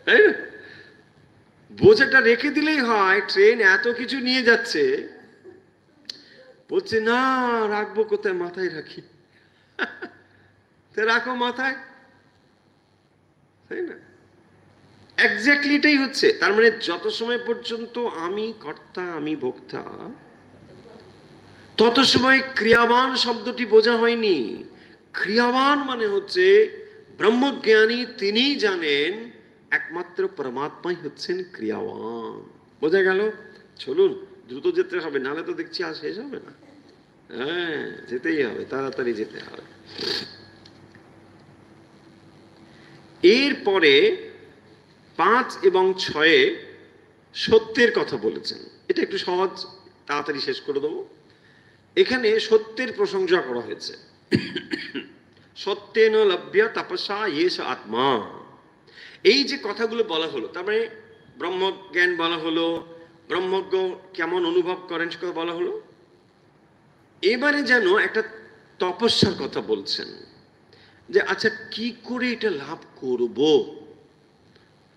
তাই না? বোঝাটা রেখে দিলেই হয়, ট্রেন এত কিছু নিয়ে যাচ্ছে, বলছে না রাখবো কোথায়, মাথায় রাখি। রাখো মাথায়, তাই না? এক্স্যাক্টলি এটাই হচ্ছে। তার মানে যত সময় পর্যন্ত আমি কর্তা আমি ভোক্তা, তত সময় ক্রিয়াবান শব্দটি বোঝা হয়নি। ক্রিয়াবান মানে হচ্ছে ব্রহ্মজ্ঞানী, তিনি জানেন একমাত্র পরমাত্মাই হচ্ছেন ক্রিয়াবান। বোঝা গেল? চলুন দ্রুত যেতে হবে, নাহলে তো দেখছি আর শেষ হবে না। হ্যাঁ, যেতেই হবে, তাড়াতাড়ি যেতে হবে। এরপরে 5 এবং 6 সত্যের কথা বলেছেন। এটা একটু সহজ, তাড়াতাড়ি শেষ করে দেবো। এখানে সত্যের প্রশংসা করা হয়েছে। সত্যেন লভ্য তপসা ইয়েষ আত্মা, এই যে কথাগুলো বলা হলো, তার মানে ব্রহ্মজ্ঞান বলা হলো, ব্রহ্মজ্ঞ কেমন অনুভব করেন সে কথা বলা হলো। এবারে যেন একটা তপস্যার কথা বলছেন, যে আচ্ছা কি করে এটা লাভ করব।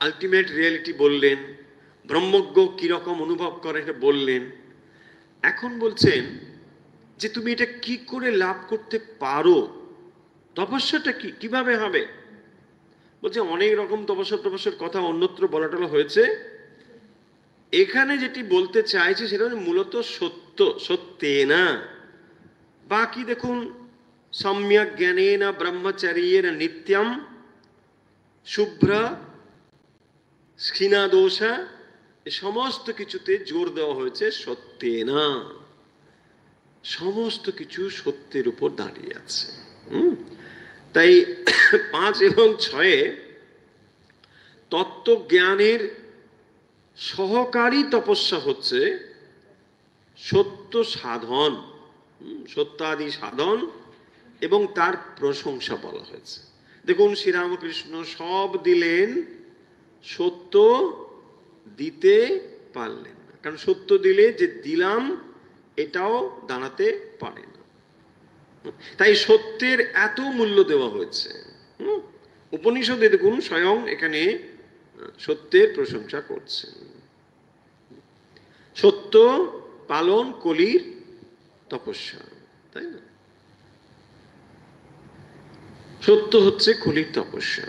আলটিমেট রিয়ালিটি বললেন, ব্রহ্মজ্ঞ কিরকম অনুভব করে এটা বললেন। এখন বলছেন যে তুমি এটা কি করে লাভ করতে পারো, তপস্যাটা কি, কিভাবে হবে। বলছে অনেক রকম তপস্যার কথা অন্যত্র বলা টলা হয়েছে, এখানে যেটি বলতে চাইছে সেটা মূলত সত্য, সত্যে না। বাকি দেখুন, সম্যক জ্ঞানেন ব্রহ্মচর্যেন নিত্যম শুভ্র স্খিনাদোষা, সমস্ত কিছুতে জোর দেওয়া হয়েছে সত্যে না। সমস্ত কিছু সত্যের উপর দাঁড়িয়ে আছে। তাই 5 এবং 6 তত্ত্বজ্ঞানের সহকারী তপস্যা হচ্ছে সত্য সাধন, সত্যাদি সাধন এবং তার প্রশংসা বলা হয়েছে। দেখুন শ্রীরামকৃষ্ণ সব দিলেন, সত্য দিতে পারলেন না, কারণ সত্য দিলে যে দিলাম এটাও দাঁড়াতে পারে না। তাই সত্যের এত মূল্য দেওয়া হয়েছে। উপনিষদে দেখুন স্বয়ং এখানে সত্যের প্রশংসা করছেন। সত্য পালন কলির তপস্যা, তাই না? সত্য হচ্ছে কলির তপস্যা।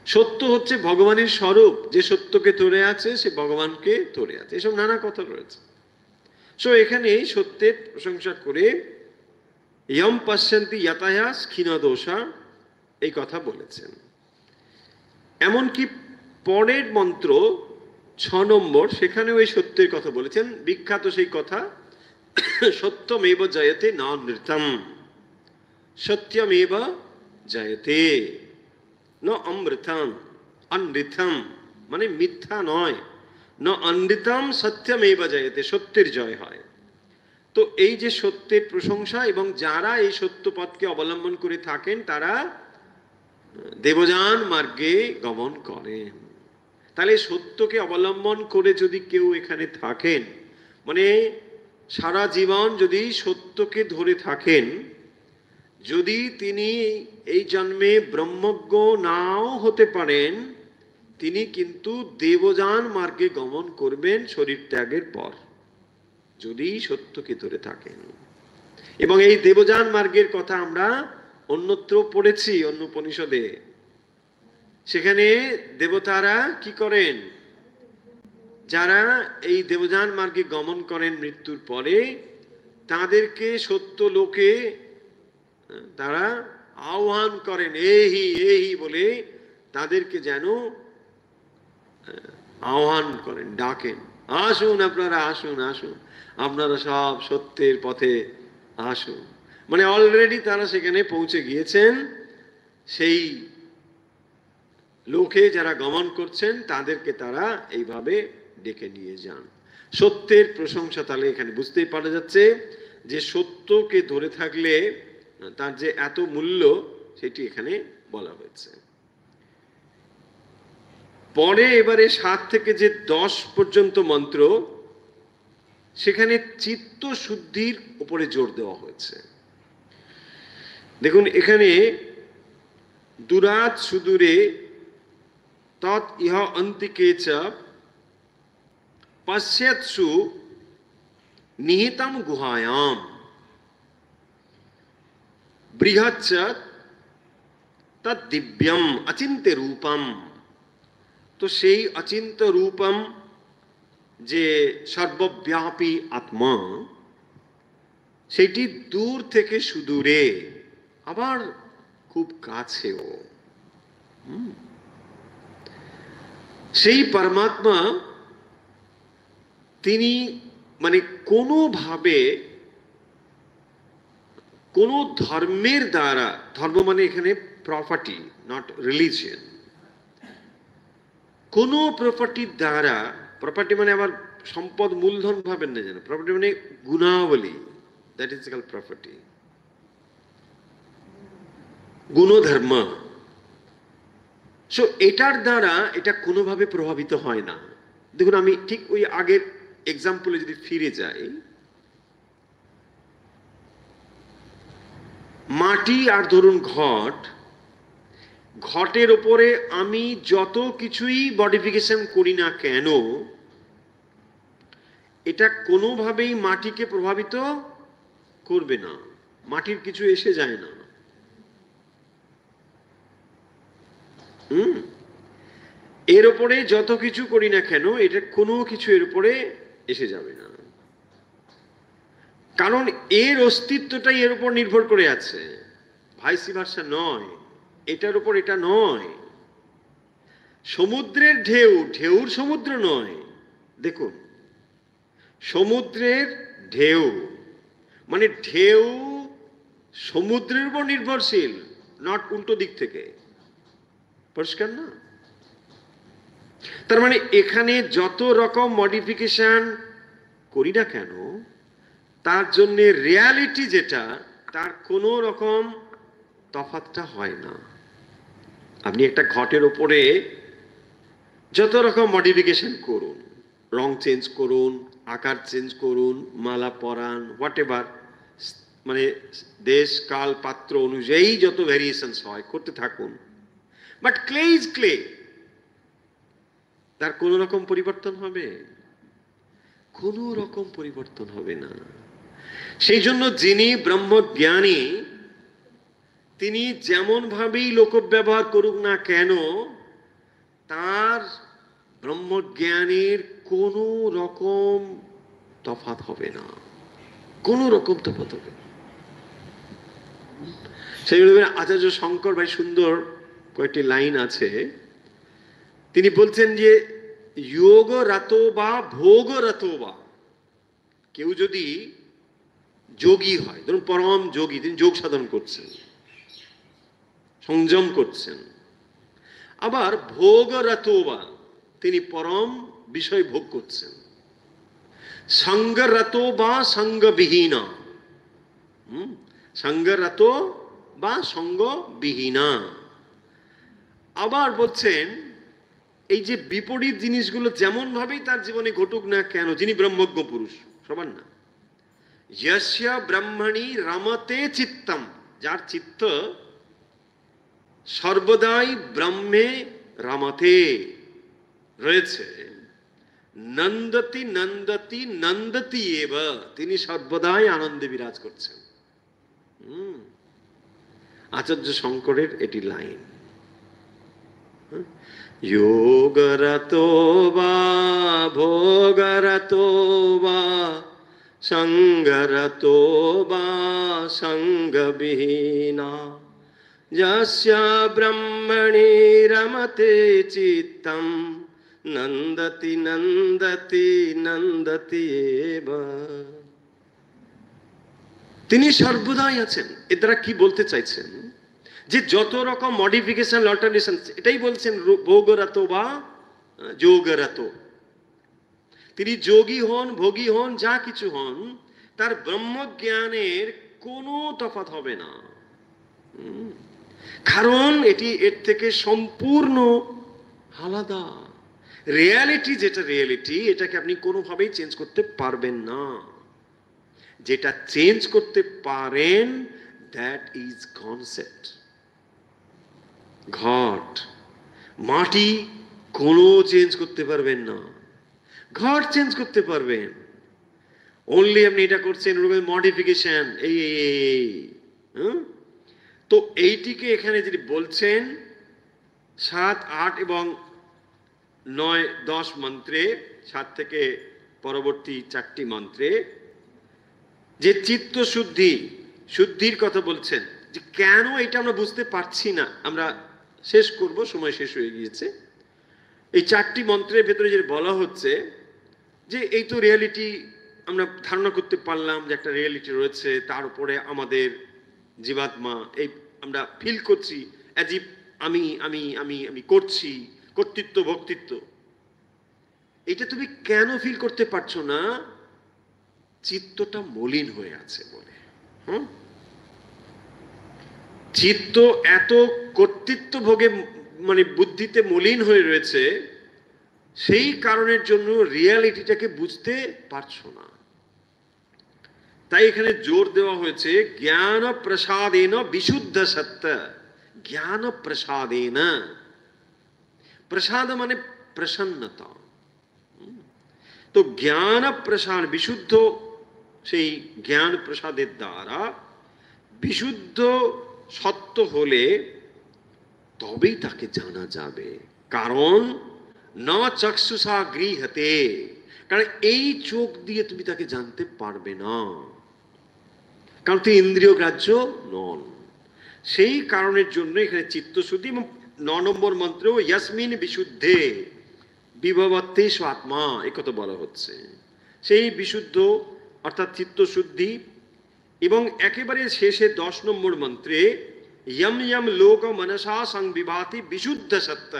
সত্য হচ্ছে ভগবানের স্বরূপ, যে সত্যকে ধরে আছে সে ভগবানকে ধরে আছে, এসব নানা কথা রয়েছে। সো এখানে সত্যের প্রশংসা করে ইয়ম পশ্যন্তি যতয়া স্খিনদোষা এই কথা বলেছেন। এমনকি পরের মন্ত্র 6 নম্বর, সেখানেও এই সত্যের কথা বলেছেন, বিখ্যাত সেই কথা, সত্যমেব জয়তে না নৃতম, সত্যমেব জয়তে ন অমৃতম, অনৃতম মানে মিথ্যা নয়, ন অনৃতম সত্যমেব জয়তে, সত্যের জয় হয়। তো এই যে সত্যের প্রশংসা, এবং যারা এই সত্য পথকে অবলম্বন করে থাকেন তারা দেবযান মার্গে গমন করেন। তাহলে সত্যকে অবলম্বন করে যদি কেউ এখানে থাকেন, মানে সারা জীবন যদি সত্যকে ধরে থাকেন, যদি তিনি এই জন্মে ব্রহ্মজ্ঞ নাও হতে পারেন, তিনি কিন্তু দেবযান মার্গে গমন করবেন শরীর ত্যাগের পর, যদি সত্যকে ধরে থাকেন। এবং এই দেবযান মার্গের কথা আমরা অন্যত্র পড়েছি, অন্য উপনিষদে। সেখানে দেবতারা কি করেন, যারা এই দেবযান মার্গে গমন করেন মৃত্যুর পরে, তাদেরকে সত্য লোকে তারা আহ্বান করেন, এহি এহি বলে তাদেরকে যেন আহ্বান করেন, ডাকেন, আসুন আপনারা, আসুন আসুন, আপনারা সব সত্যের পথে আসুন। মানে অলরেডি তারা সেখানে পৌঁছে গিয়েছেন। সেই লোকে যারা গমন করছেন তাদেরকে তারা এইভাবে ডেকে নিয়ে যান। সত্যের প্রশংসা তাহলে এখানে বুঝতেই পারা যাচ্ছে যে সত্যকে ধরে থাকলে তার যে এত মূল্য সেটি এখানে বলা হয়েছে। পরে এবারে 7 থেকে যে 10 পর্যন্ত মন্ত্র, সেখানে চিত্ত শুদ্ধির উপরে জোর দেওয়া হয়েছে। দেখুন এখানে দুরাত সুদূরে তৎ ইহ অন্তিকে চ পশ্যৎসু নিহিতম গুহায়াম বৃহচ্চ তৎ দিব্যম অচিন্ত্য রূপম। তো সেই অচিন্ত্য রূপম যে সর্বব্যাপী আত্মা, সেটি দূর থেকে সুদূরে, আবার খুব কাছেও। সেই পরমাত্মা তিনি মানে কোনোভাবে কোন ধর্মের দ্বারা, ধর্ম মানে এখানে প্রপার্টি, নট রিলিজিয়ন, কোন প্রপার্টির দ্বারা, প্রপার্টি মানে আবার সম্পদ মূলধন ভাবেন না যেন, প্রপার্টি মানে গুণাবলী, দ্যাট ইজ কল্ড প্রপার্টি, গুণধর্ম। সো এটার দ্বারা এটা কোনোভাবে প্রভাবিত হয় না। দেখুন আমি ঠিক ওই আগের এক্সাম্পলে যদি ফিরে যাই, মাটি আর ধরুন ঘট, ঘটের ওপরে আমি যত কিছুই মডিফিকেশন করি না কেন, এটা কোনোভাবেই মাটিকে প্রভাবিত করবে না, মাটির কিছু এসে যায় না। এর উপরে যত কিছু করি না কেন, এটা কোনো কিছু এর উপরে এসে যাবে না, কারণ এর অস্তিত্বটাই এর উপর নির্ভর করে আছে, ভাইসি ভার্সা নয়, এটার উপর এটা নয়। সমুদ্রের ঢেউ ঢেউর সমুদ্র নয়। দেখুন সমুদ্রের ঢেউ মানে ঢেউ সমুদ্রের উপর নির্ভরশীল, নট উল্টো দিক থেকে। পরিষ্কার না? তার মানে এখানে যত রকম মডিফিকেশন করি না কেন, তার জন্য রিয়ালিটি যেটা, তার কোনো রকম তফাৎটা হয় না। আপনি একটা ঘটের উপরে যত রকম মডিফিকেশন করুন, রং চেঞ্জ করুন, আকার চেঞ্জ করুন, মালা পরান, হোয়াট এভার, মানে দেশ কাল পাত্র অনুযায়ী যত ভ্যারিয়েশনস হয় করতে থাকুন, বাট ক্লে ইজ ক্লে, তার কোন রকম পরিবর্তন হবে? কোন রকম পরিবর্তন হবে না। সেই জন্য যিনি ব্রহ্মজ্ঞানী, তিনি যেমন ভাবেই লোক ব্যবহার করুক না কেন, তার ব্রহ্মজ্ঞানের কোন রকম তফাৎ হবে না, কোন রকম তফাৎ হবে না। সেই আচার্য শঙ্কর ভাই সুন্দর কয়েকটি লাইন আছে, তিনি বলছেন যে যোগ রত বা ভোগ রত বা, কেউ যদি যোগী হয়, ধরুন পরম যোগী, তিনি যোগ সাধন করছেন, সংযম করছেন, আবার ভোগ রত বা, তিনি পরম বিষয় ভোগ করছেন, সঙ্গরত বা সঙ্গবিহীনা, সঙ্গরত বা সঙ্গবিহীনা। আবার বলছেন এই যে বিপরীত জিনিসগুলো যেমন ভাবেই তার জীবনে ঘটুক না কেন, যিনি ব্রহ্মজ্ঞ পুরুষ, সবার না, যস্য ব্রহ্মণি রমতে চিত্তম, যার চিত্ত সর্বদাই ব্রহ্মে রমতে রয়েছে, নন্দতি নন্দতি নন্দতি এব, তিনি সর্বদাই আনন্দে বিরাজ করছেন। আচার্য শঙ্করের এটি লাইন। যোগরতো বা ভোগরতো বা সঙ্গরতো বা সঙ্গবিহীনা যস্যা ব্রহ্মণি রমতে চিত্তম নন্দতি নন্দতি নন্দতি এব। তিনি সর্বদাই আছেন। এর দ্বারা কি বলতে চাইছেন? যে যত রকম মডিফিকেশন অল্টারনেশন, এটাই বলছেন ভোগরত বা যোগরত। তিনি যোগী হন, ভোগী হন, যা কিছু হন, তার ব্রহ্মজ্ঞানের কোনো তফাৎ হবে না। কারণ এটি এর থেকে সম্পূর্ণ আলাদা। রিয়ালিটি যেটা রিয়ালিটি, এটাকে আপনি কোনোভাবেই চেঞ্জ করতে পারবেন না। যেটা চেঞ্জ করতে পারেন, দ্যাট ইজ কনসেপ্ট। ঘট, মাটি কোনো চেঞ্জ করতে পারবেন না, ঘট চেঞ্জ করতে পারবেন। অনলি আপনি এটা করছেন মডিফিকেশন, এই তো এইটিকে এখানে যদি বলছেন 7, 8 এবং 9, 10 মন্ত্রে, 7 থেকে পরবর্তী 4টি মন্ত্রে যে চিত্ত শুদ্ধি, শুদ্ধির কথা বলছেন, যে কেন এটা আমরা বুঝতে পারছি না, আমরা শেষ করব, সময় শেষ হয়ে গিয়েছে। এই 4টি মন্ত্রের ভেতরে যে বলা হচ্ছে যে এই তো রিয়ালিটি আমরা ধারণা করতে পারলাম যে একটা রিয়ালিটি রয়েছে, তার উপরে আমাদের জীবাত্মা, এই আমরা ফিল করছি অ্যাজ ইফ আমি আমি আমি আমি করছি, কর্তৃত্ব ভক্তিত্ব। এটা তুমি কেন ফিল করতে পারছো না? চিত্তটা মলিন হয়ে আছে বলে। চিত্ত এত কর্তৃত্ব ভোগে, মানে বুদ্ধিতে মলিন হয়ে রয়েছে, সেই কারণের জন্য রিয়ালিটিটাকে বুঝতে পারছো না। তাই এখানে জোর দেওয়া হয়েছে জ্ঞান প্রসাদেন বিশুদ্ধ সত্য। জ্ঞান প্রসাদেন, প্রসাদ মানে প্রসন্নতা। তো জ্ঞান প্রসাদ, বিশুদ্ধ সেই জ্ঞান প্রসাদের দ্বারা বিশুদ্ধ সত্য হলে তবেই তাকে জানা যাবে। কারণ না চক্ষুষা গৃহতে, কারণ এই চোখ দিয়ে তুমি তাকে জানতে পারবে না, কারণ তিনি ইন্দ্রিয় গ্রাহ্য নন। সেই কারণের জন্য এখানে চিত্তশুদ্ধি, এবং 9 নম্বর মন্ত্রেও ইয়াসমিন বিশুদ্ধে বিভবতে আত্মা, একথা বলা হচ্ছে। সেই বিশুদ্ধ অর্থাৎ চিত্তশুদ্ধি। এবং একেবারে শেষে 10 নম্বর মন্ত্রে ইয়ম ইয়ম লোক মনসা সংবিভাতি বিশুদ্ধ সত্য।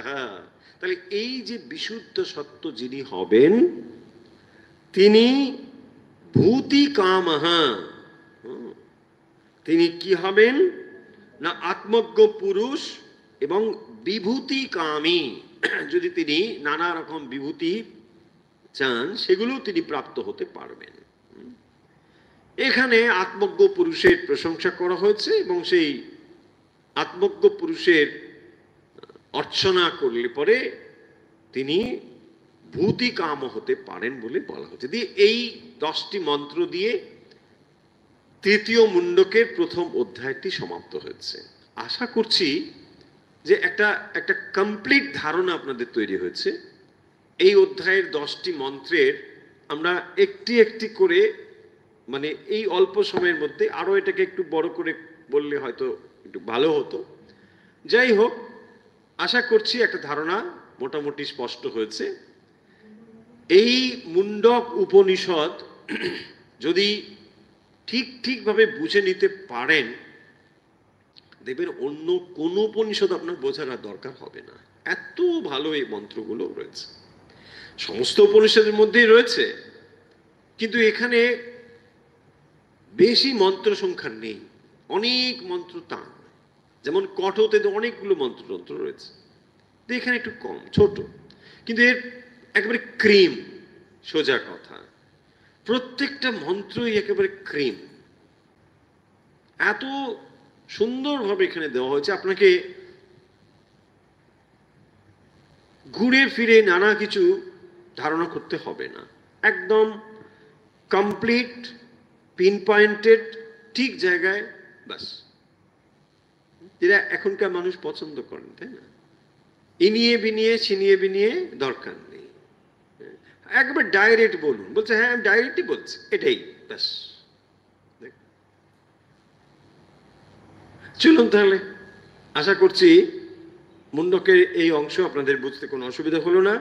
তাহলে এই যে বিশুদ্ধ সত্য যিনি হবেন, তিনি ভূতি কামঃ, তিনি কি হবেন না আত্মজ্ঞ পুরুষ এবং বিভূতি কামী। যদি তিনি নানা রকম বিভূতি চান, সেগুলো তিনি প্রাপ্ত হতে পারবেন। এখানে আত্মজ্ঞ পুরুষের প্রশংসা করা হয়েছে, এবং সেই আত্মজ্ঞ পুরুষের অর্চনা করলে পরে তিনি ভূতি কাম হতে পারেন বলে বলা হচ্ছে। দিয়ে এই 10টি মন্ত্র দিয়ে 3য় মুন্ডকের প্রথম অধ্যায়টি সমাপ্ত হয়েছে। আশা করছি যে একটা কমপ্লিট ধারণা আপনাদের তৈরি হয়েছে। এই অধ্যায়ের 10টি মন্ত্রের আমরা একটি একটি করে, মানে এই অল্প সময়ের মধ্যে, আরো এটাকে একটু বড় করে বললে হয়তো একটু ভালো হতো। যাই হোক, আশা করছি একটা ধারণা মোটামুটি স্পষ্ট হয়েছে। এই মুন্ডক উপনিষদ যদি ঠিকভাবে বুঝে নিতে পারেন, দেখবেন অন্য কোন উপনিষদ আপনার বোঝার আর দরকার হবে না। এত ভালো এই মন্ত্রগুলো রয়েছে, সমস্ত উপনিষদের মধ্যেই রয়েছে, কিন্তু এখানে বেশি মন্ত্র সংখ্যা নেই, অনেক মন্ত্র টান। যেমন কঠোতে তো অনেকগুলো মন্ত্রতন্ত্র রয়েছে, তো এখানে একটু কম, ছোট, কিন্তু এর একেবারে ক্রিম। সোজা কথা, প্রত্যেকটা মন্ত্রই একেবারে ক্রিম। এত সুন্দরভাবে এখানে দেওয়া হয়েছে, আপনাকে ঘুরে ফিরে নানা কিছু ধারণা করতে হবে না। একদম কমপ্লিট, পিন পয়েন্টেড, ঠিক জায়গায়, বাস। যেটা এখনকার মানুষ পছন্দ করেন, তাই না? ইনিয়ে বিনিয়ে ছিনিয়ে বিনিয়ে দরকার নেই, একবার ডাইরেক্ট বলুন। বলছে হ্যাঁ আমি ডাইরেক্টই বলছি, এটাই ব্যাস। চলুন তাহলে, আশা করছি মুন্ডকের এই অংশ আপনাদের বুঝতে কোনো অসুবিধা হলো না।